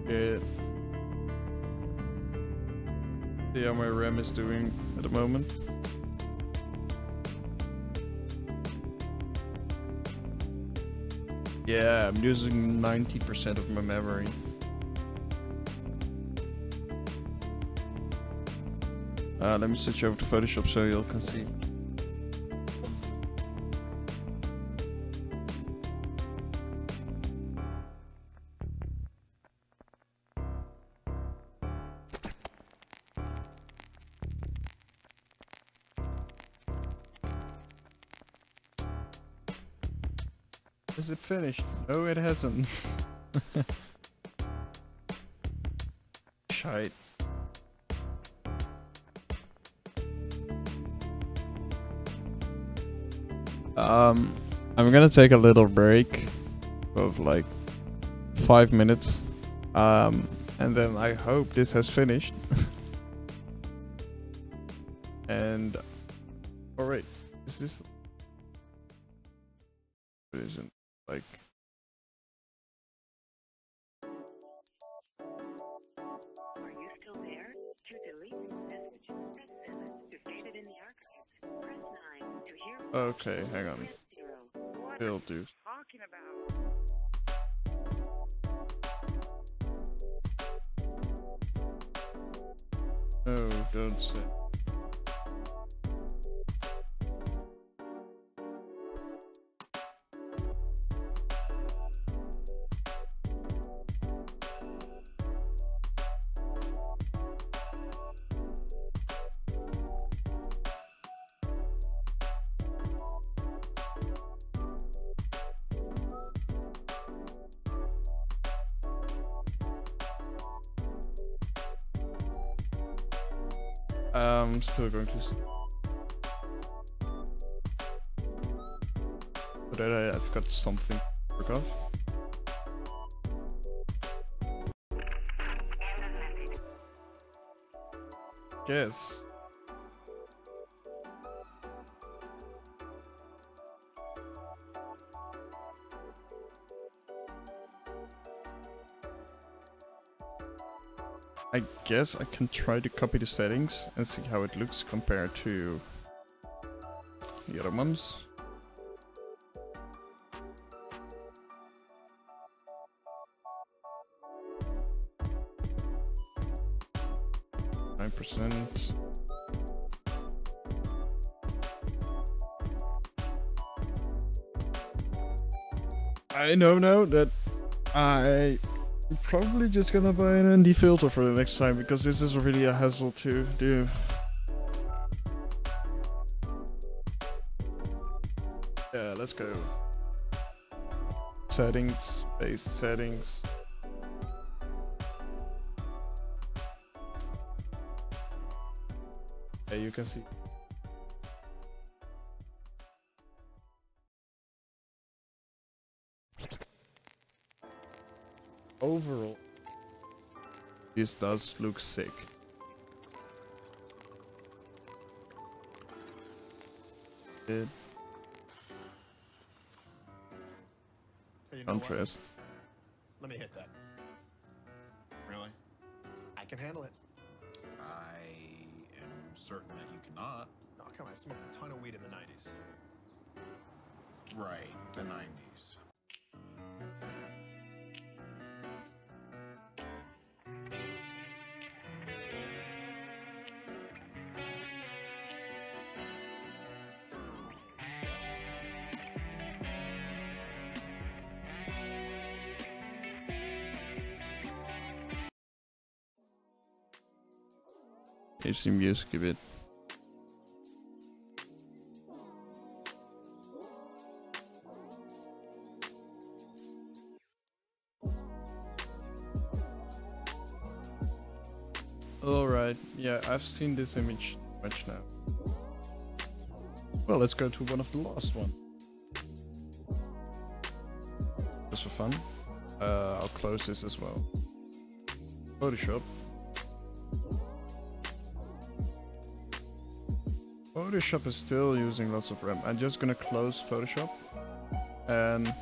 Yeah. See how my RAM is doing at the moment. Yeah, I'm using 90% of my memory. Let me switch over to Photoshop so you all can see. Is it finished? No, it hasn't. Shite. I'm gonna take a little break of like 5 minutes. And then I hope this has finished. And alright, is this it isn't like Are you still there? To delete this message, press 7. To save it in the archives, press 9. To hear okay, hang on. press 0. What Will do. talking about? No, don't say. I'm still going to but I've got something to work off. Yes. I guess I can try to copy the settings and see how it looks compared to the other ones. %. I know now that I'm probably just gonna buy an ND filter for the next time, because this is really a hassle to do. Yeah, let's go. Settings, base settings. Yeah, you can see. Overall, this does look sick. It Hey, you know what? contrast. Let me hit that. Really? I can handle it. I am certain that you cannot. Oh, come on, I smoked a ton of weed in the 90s. Right, the 90s. Change the music a bit. Alright, yeah, I've seen this image much now. Well, let's go to one of the last one. Just for fun. I'll close this as well. Photoshop. Photoshop is still using lots of RAM. I'm just gonna close Photoshop and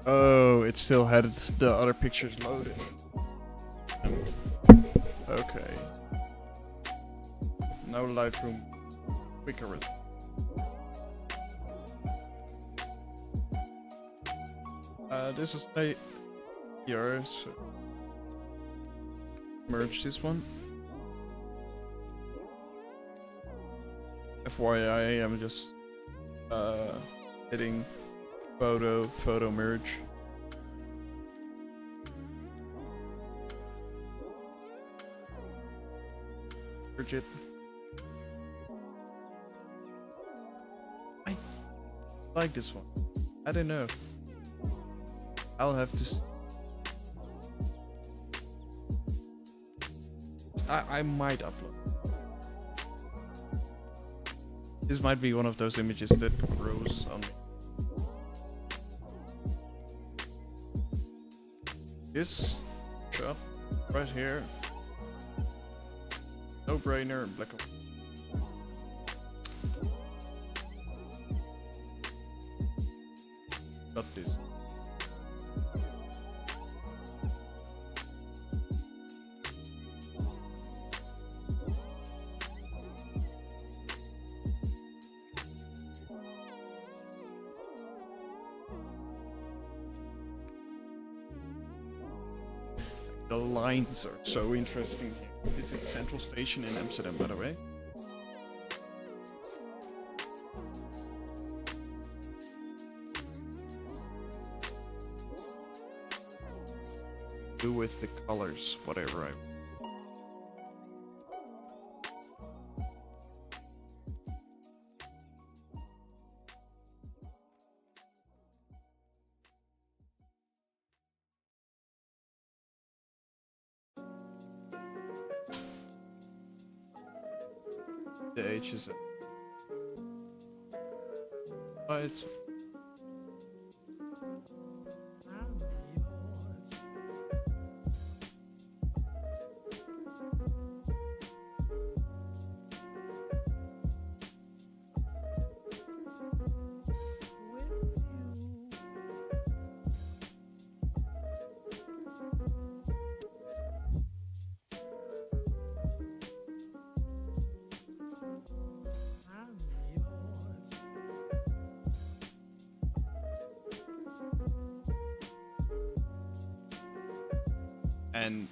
oh, it still had the other pictures loaded. Okay. Now Lightroom quicker. This is a here, so merge this one. FYI, I'm just hitting photo merge. Merge it. I like this one. I don't know. I'll have to. I might upload. This might be one of those images that grows on me. This shot right here. No brainer, black and white. Not this. The lines are so interesting here. This is Central Station in Amsterdam, by the way. Do with the colors, whatever I... The H is right. and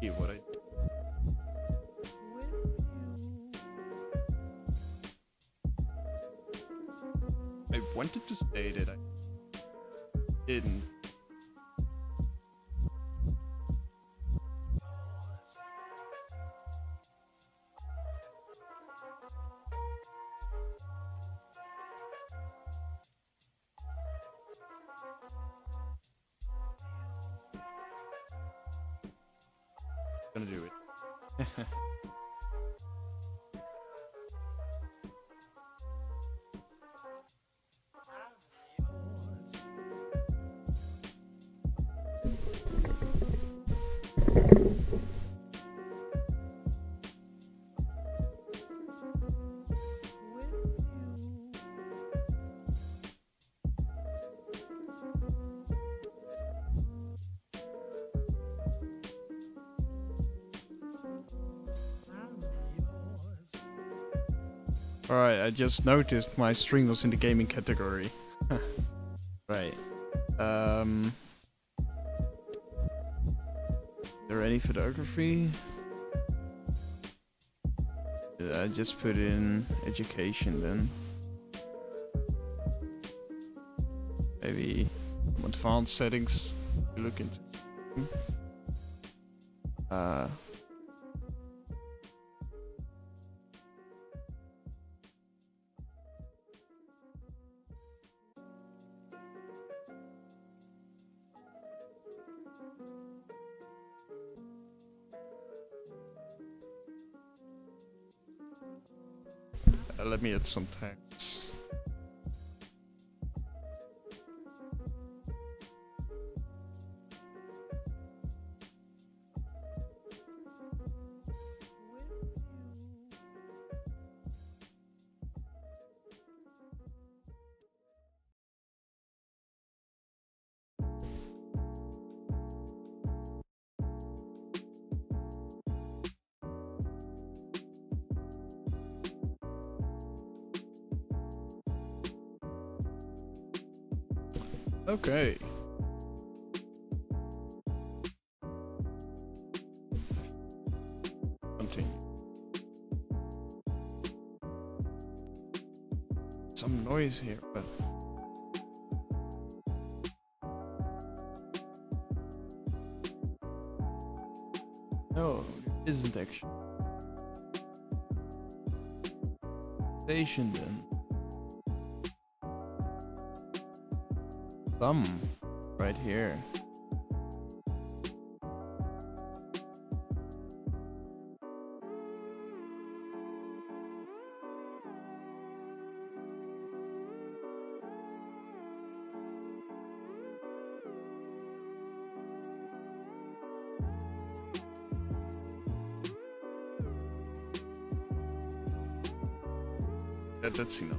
see what I do. I wanted to state it, I didn't. Gonna do it. Alright, I just noticed my string was in the gaming category. Right. Is there any photography? I just put in education then. Maybe some advanced settings to look into. Let me add some text. Okay. Continue. Some noise here, but no, it isn't actually. Station then. Some right here. That's enough.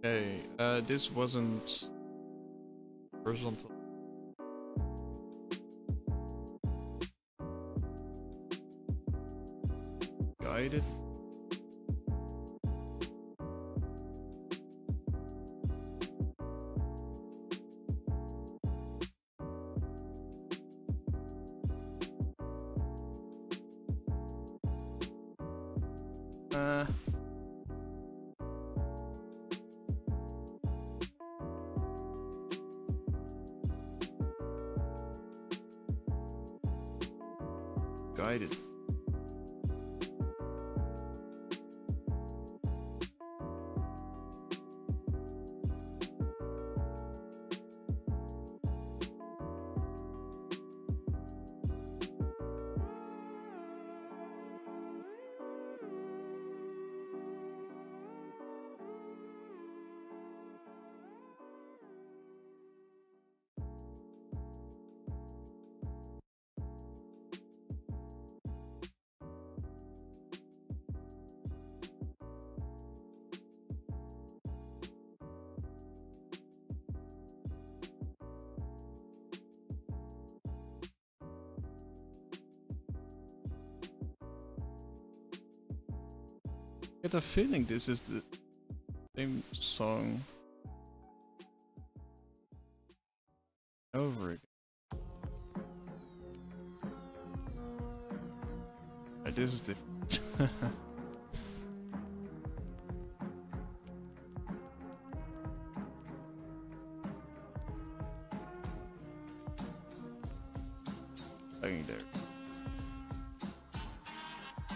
Okay, this wasn't horizontal. Guided. Guided. get a feeling this is the same song over again. This is different. Hanging there.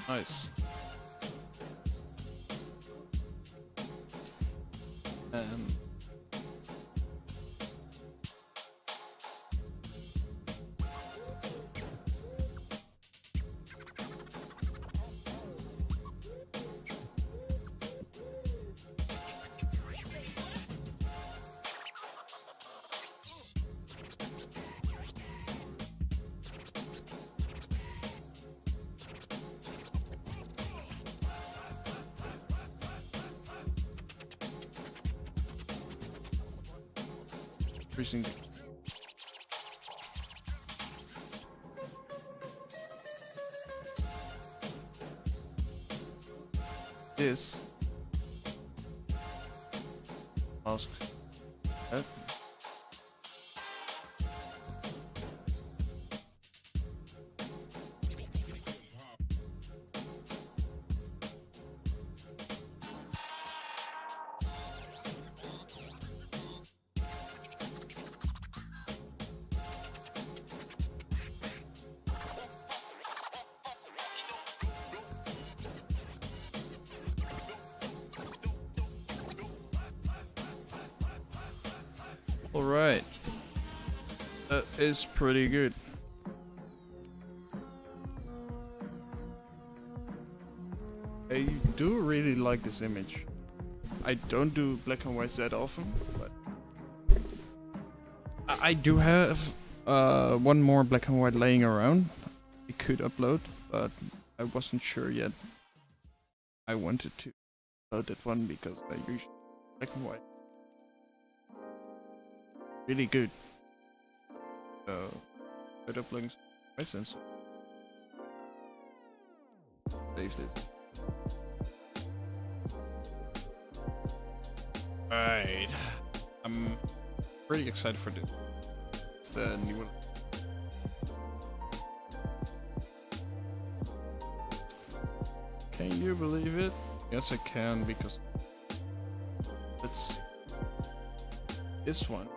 Nice. Increasing the this mask that Alright, that is pretty good. I do really like this image. I don't do black and whites that often, but I do have one more black and white laying around. I could upload, but I wasn't sure yet. I wanted to upload that one because I usually black and white. Really good. So, put up links. My sensor. Save this. Alright. I'm pretty excited for this. It's the new one. Can you believe it? Yes, I can, because let's see. This one.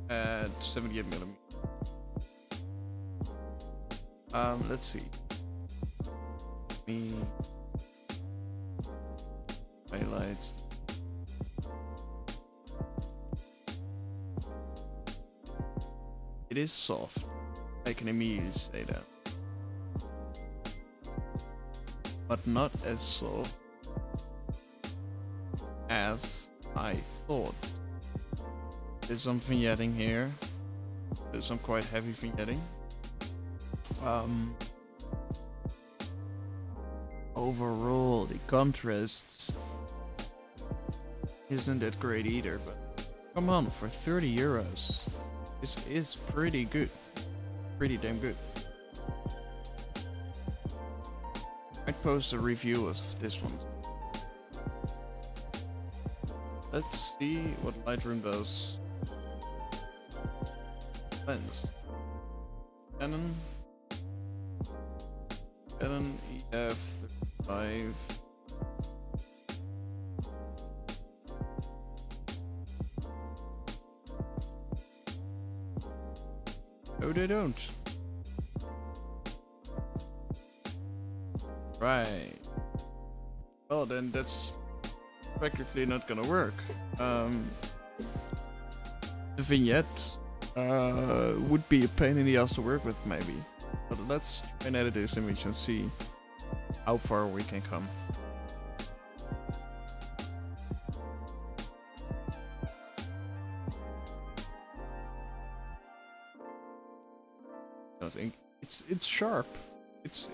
At 78mm. Let's see. Me highlights. It is soft. I can immediately say that, but not as soft as I thought. There's some vignetting here. There's some quite heavy vignetting. Overall, the contrasts isn't that great either, but come on, for 30 euros, this is pretty good. Pretty damn good. I'd post a review of this one. Let's see what Lightroom does. Lens. Canon EF35. No, they don't. Right. Well, then that's practically not gonna work. The vignette would be a pain in the ass to work with, maybe. But let's try and edit this image and see how far we can come. I think it's sharp. It's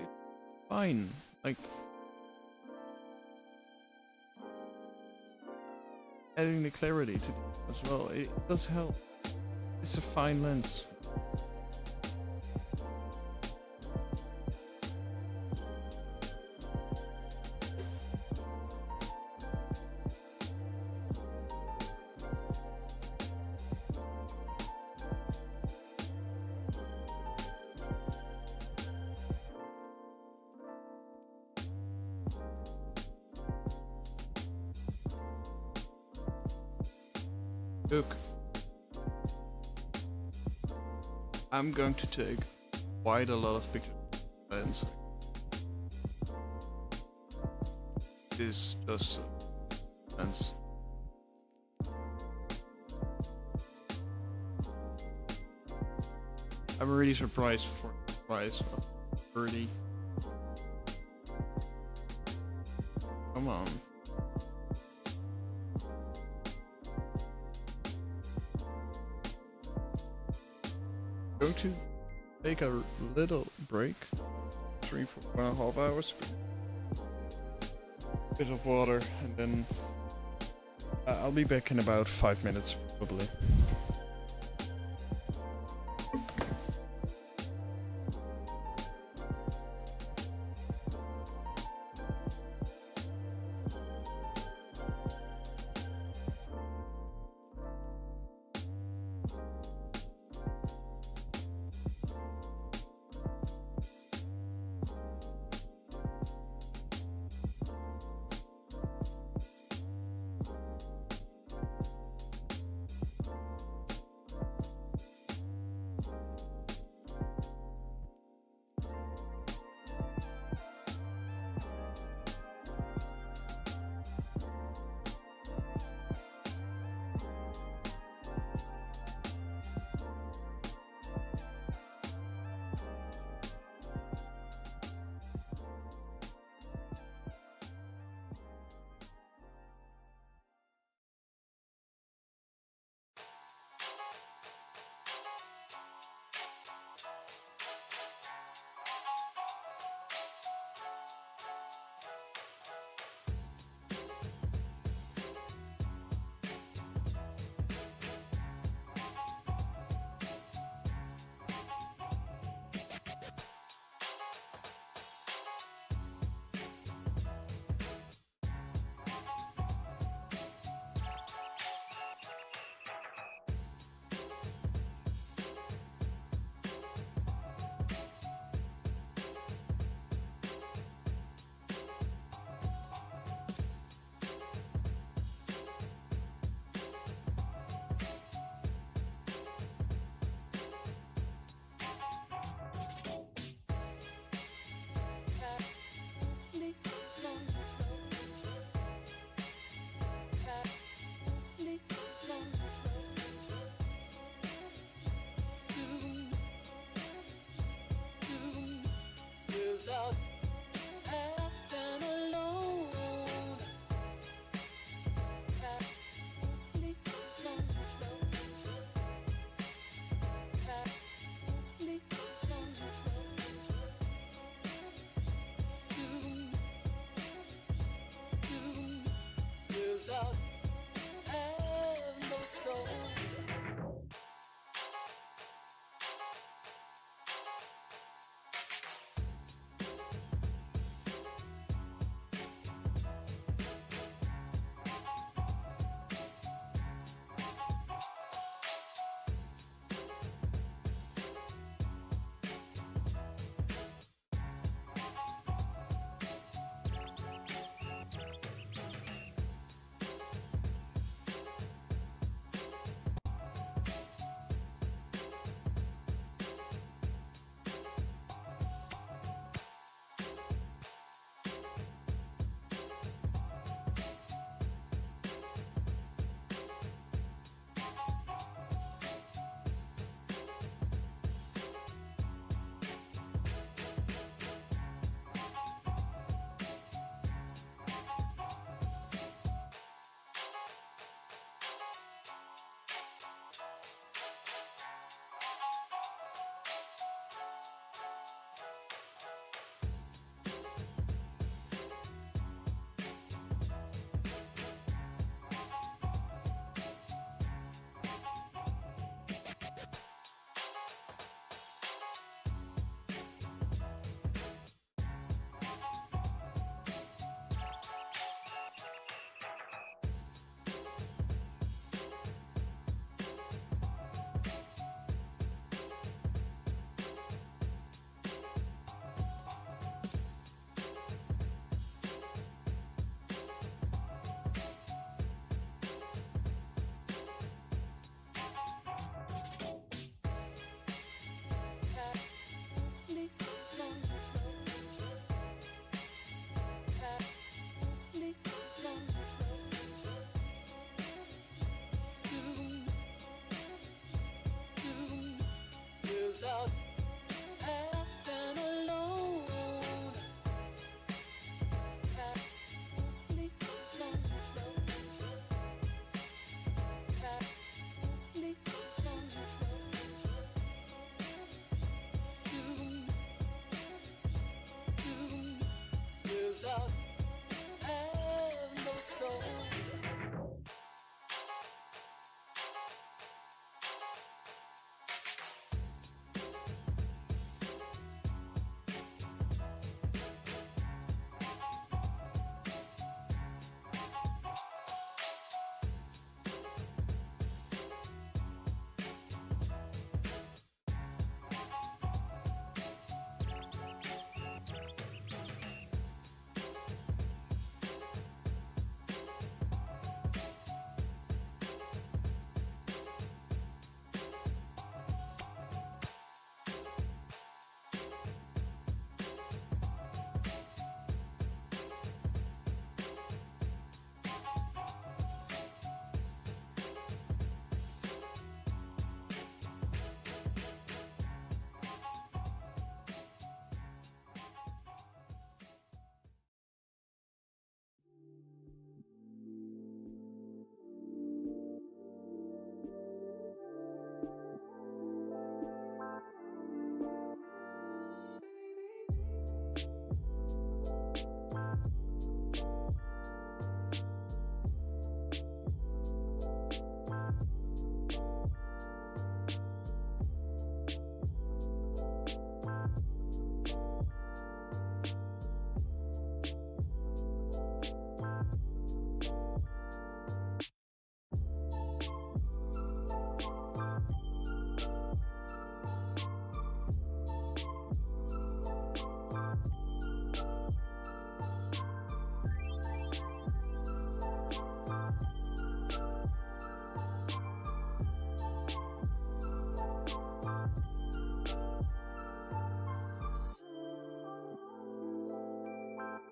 fine. Like, adding the clarity to it as well, it does help. It's a fine lens. Look, I'm going to take quite a lot of pictures of insects. This just sense. I'm really surprised for the price of 30. Come on. Going to take a little break. Stream for 1.5 hours. Bit of water, and then I'll be back in about 5 minutes probably.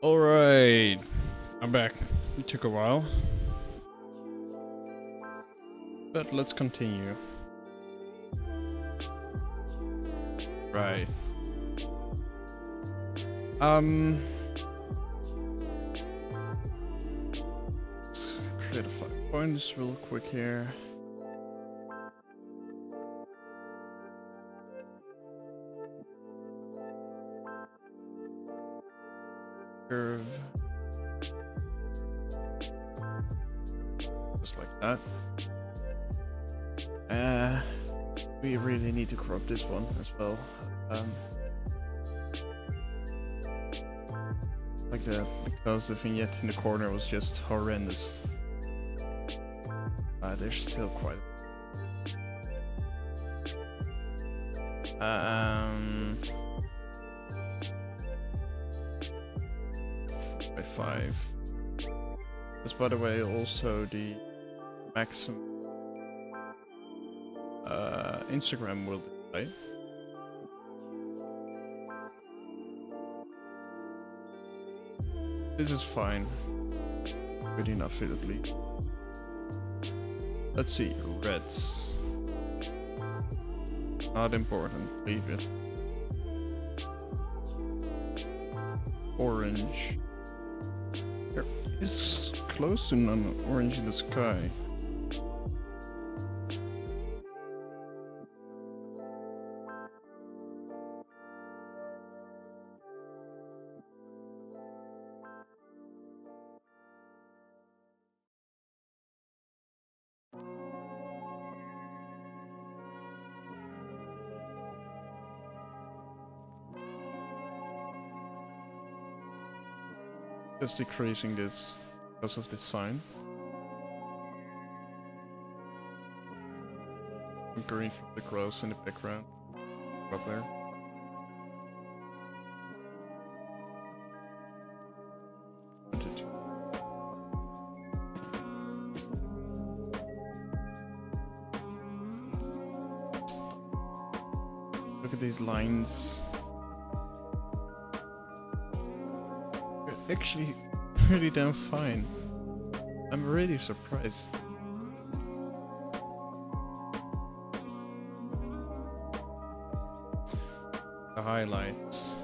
Alright, I'm back. It took a while. But let's continue. Right. Let's create a 5 points real quick here. Curve. Just like that. We really need to crop this one as well. Like that, because the vignette in the corner was just horrendous. There's still quite by 5. That's, by the way, also the maximum Instagram will display. This is fine. Good enough at least. Let's see, reds. Not important, leave it. Orange. There is close to an orange in the sky. Just decreasing this because of this sign. Green from the crows in the background. Up there. Look at these lines. Actually pretty damn fine. I'm really surprised. The highlights.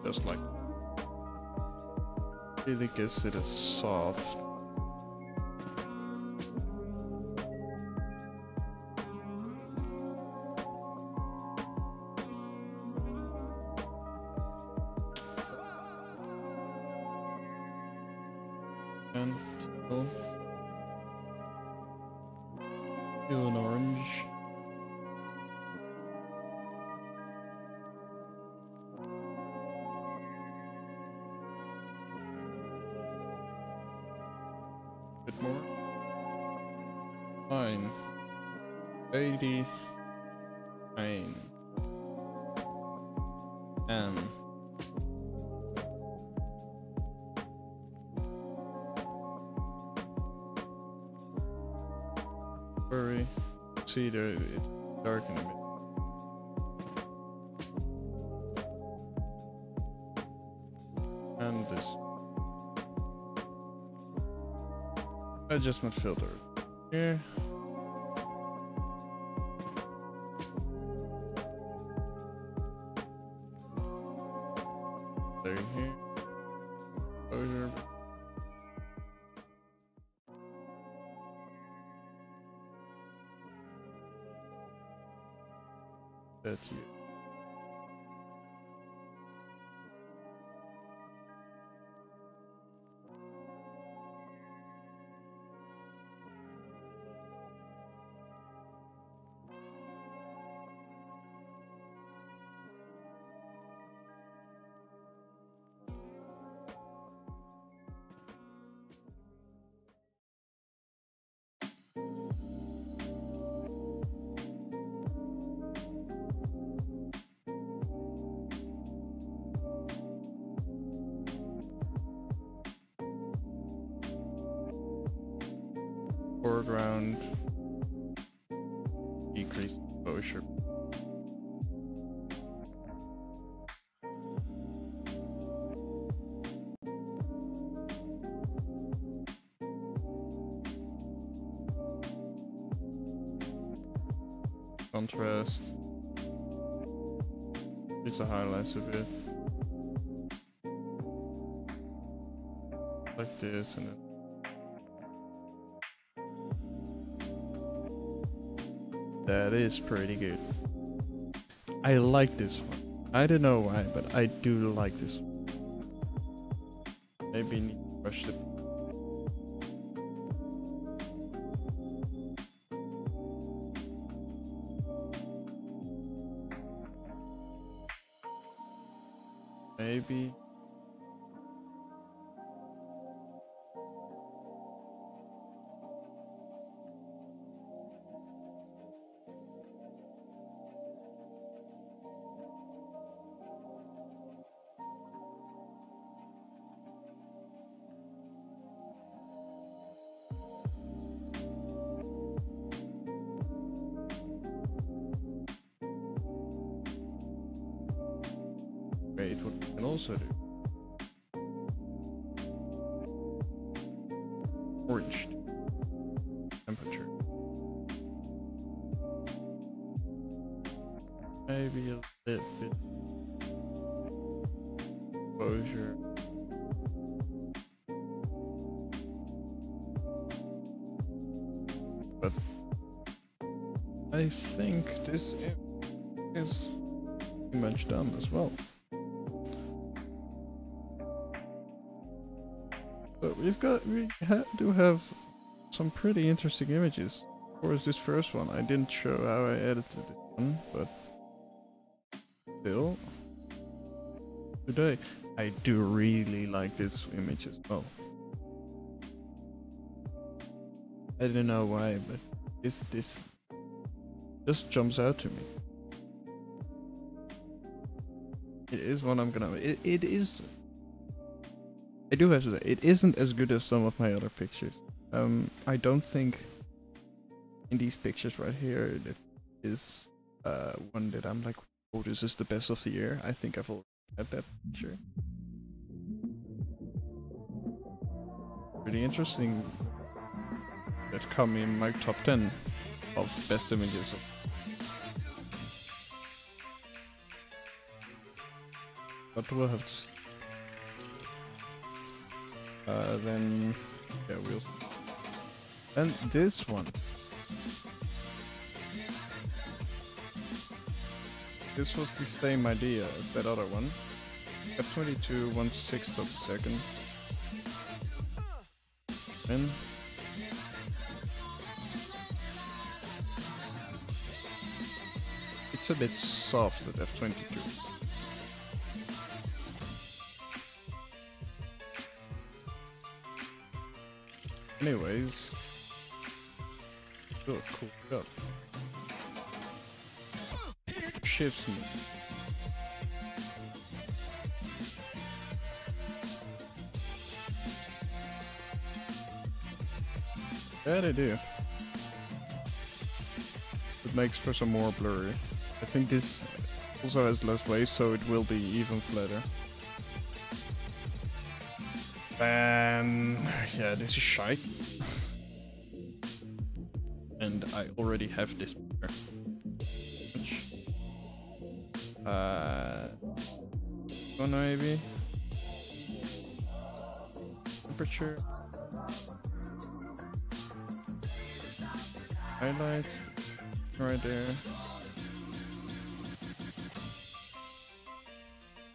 Just like really gives it a soft. Do an orange. Bit more. Fine. 89. And very see there it's dark in a bit. And this adjustment filter here. There here. Exposure. That you. Foreground. exposure. Contrast. Reduce the highlights a bit. Like this, and then that is pretty good. I like this one. I don't know why, but I do like this one. Maybe need to brush it. Maybe. Wait, what we can also do. Orange temperature. Maybe a little bit exposure. But I think this is pretty much done as well. But we do have some pretty interesting images. Of course, this first one, I didn't show how I edited it one, but still, today, I do really like this image as well. I don't know why, but this just jumps out to me. It is one I'm gonna. It is. I do have to say, it isn't as good as some of my other pictures. I don't think in these pictures right here that is one that I'm like, oh, this is the best of the year. I think I've already had that picture. Pretty interesting. That come in my top 10 of best images. But we'll have to see. Then yeah, we'll. And this one. This was the same idea as that other one. F22 1/6 of a second. And it's a bit soft at F22. Anyways, oh, cool job. Shifts me. Yeah, they do. It makes for some more blurry. I think this also has less weight, so it will be even flatter. And yeah, this is shite. And I already have this picture. One maybe. Temperature. Highlight. Right there.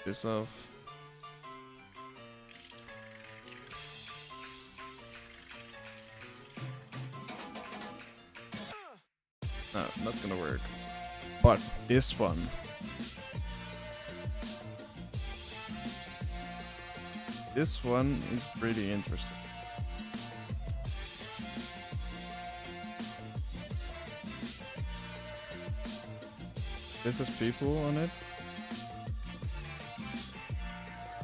This off. No, not gonna work. But this one. This one is pretty interesting. This has people on it.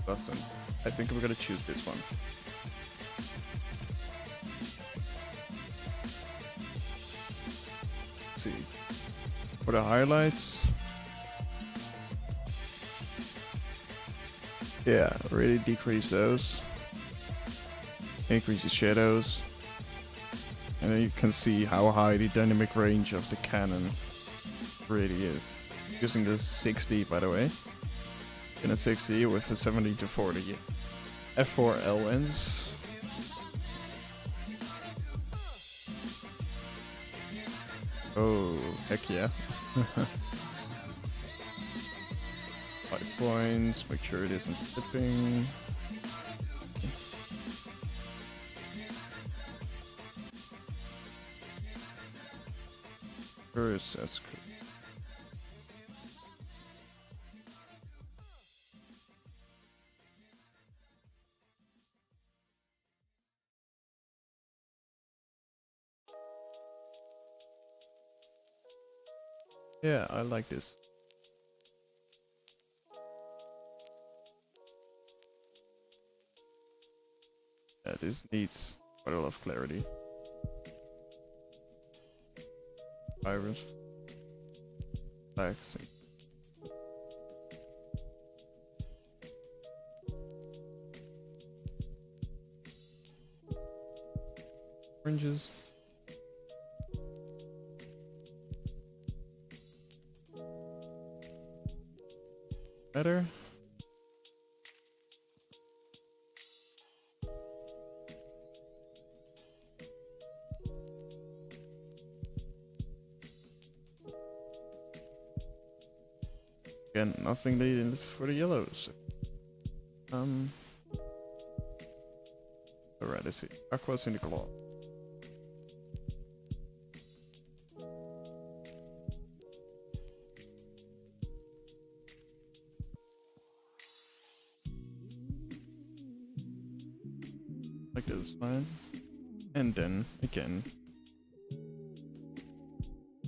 Doesn't. I think we're gonna choose this one. Let's see. For the highlights, yeah, really decrease those. Increase the shadows. And then you can see how high the dynamic range of the Canon really is. Using the 60, by the way. In a 60 with a 70 to 40 f4L lens. Oh, heck yeah. 5 points, make sure it isn't flipping. First, that's cool. Yeah, I like this. Yeah, this needs quite a lot of clarity. Iris. Blacks. Oranges. Better. Again, nothing needed for the yellows. Alright, I see. Aqua's in the claw. Like this is fine. And then again.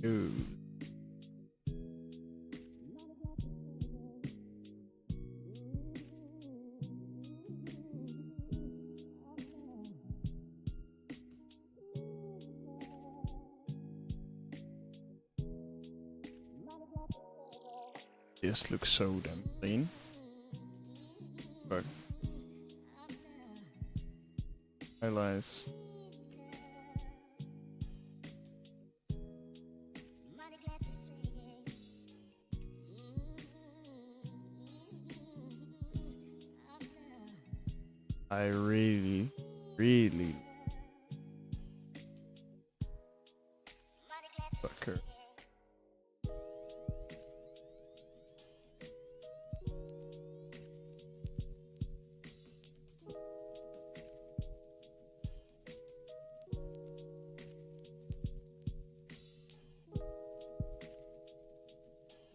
Ooh. This looks so damn clean. But highlights. I really sucker.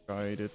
Guided.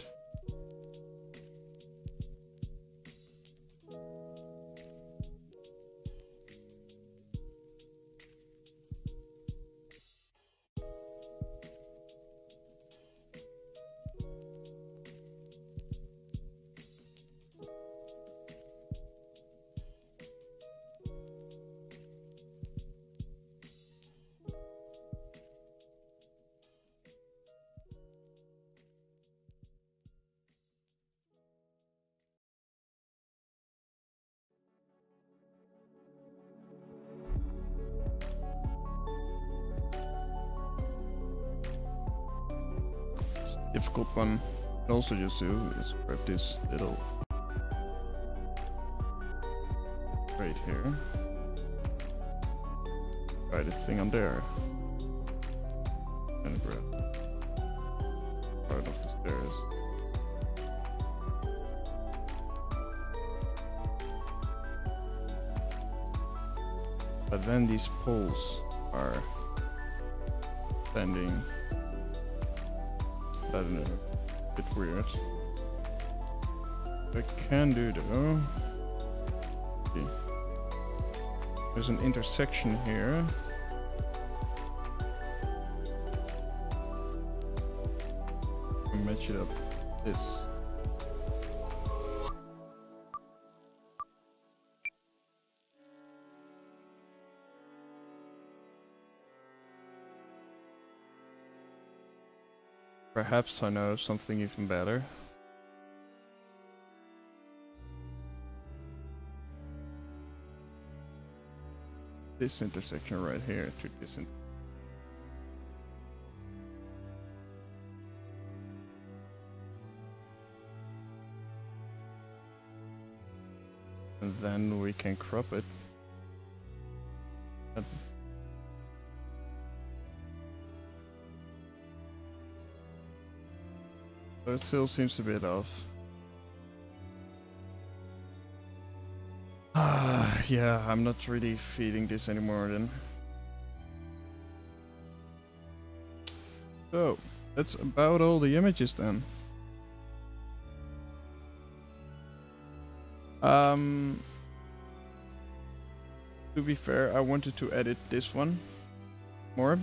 Difficult one. You can also just do is grab this little right here. Try the thing on there. And grab part of the stairs. But then these poles are standing. I don't know, a bit weird. I can do though. See. There's an intersection here. And match it up with this. Perhaps I know something even better. This intersection right here to this intersection. And then we can crop it. But it still seems a bit off. Yeah, I'm not really feeding this anymore then. So, that's about all the images then. To be fair, I wanted to edit this one more,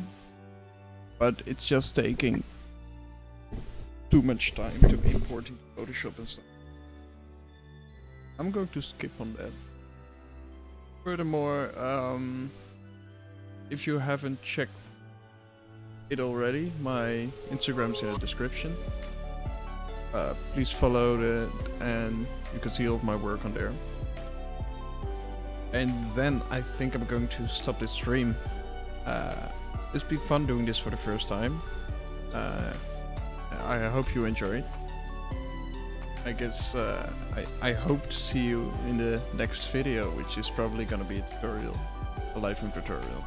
but it's just taking too much time to import into Photoshop and stuff. I'm going to skip on that. Furthermore, if you haven't checked it already, my Instagram's in the description. Please follow it and you can see all of my work on there. And then I think I'm going to stop this stream. It's been fun doing this for the first time. I hope you enjoyed. I guess I hope to see you in the next video, which is probably gonna be a tutorial, a Lightroom tutorial.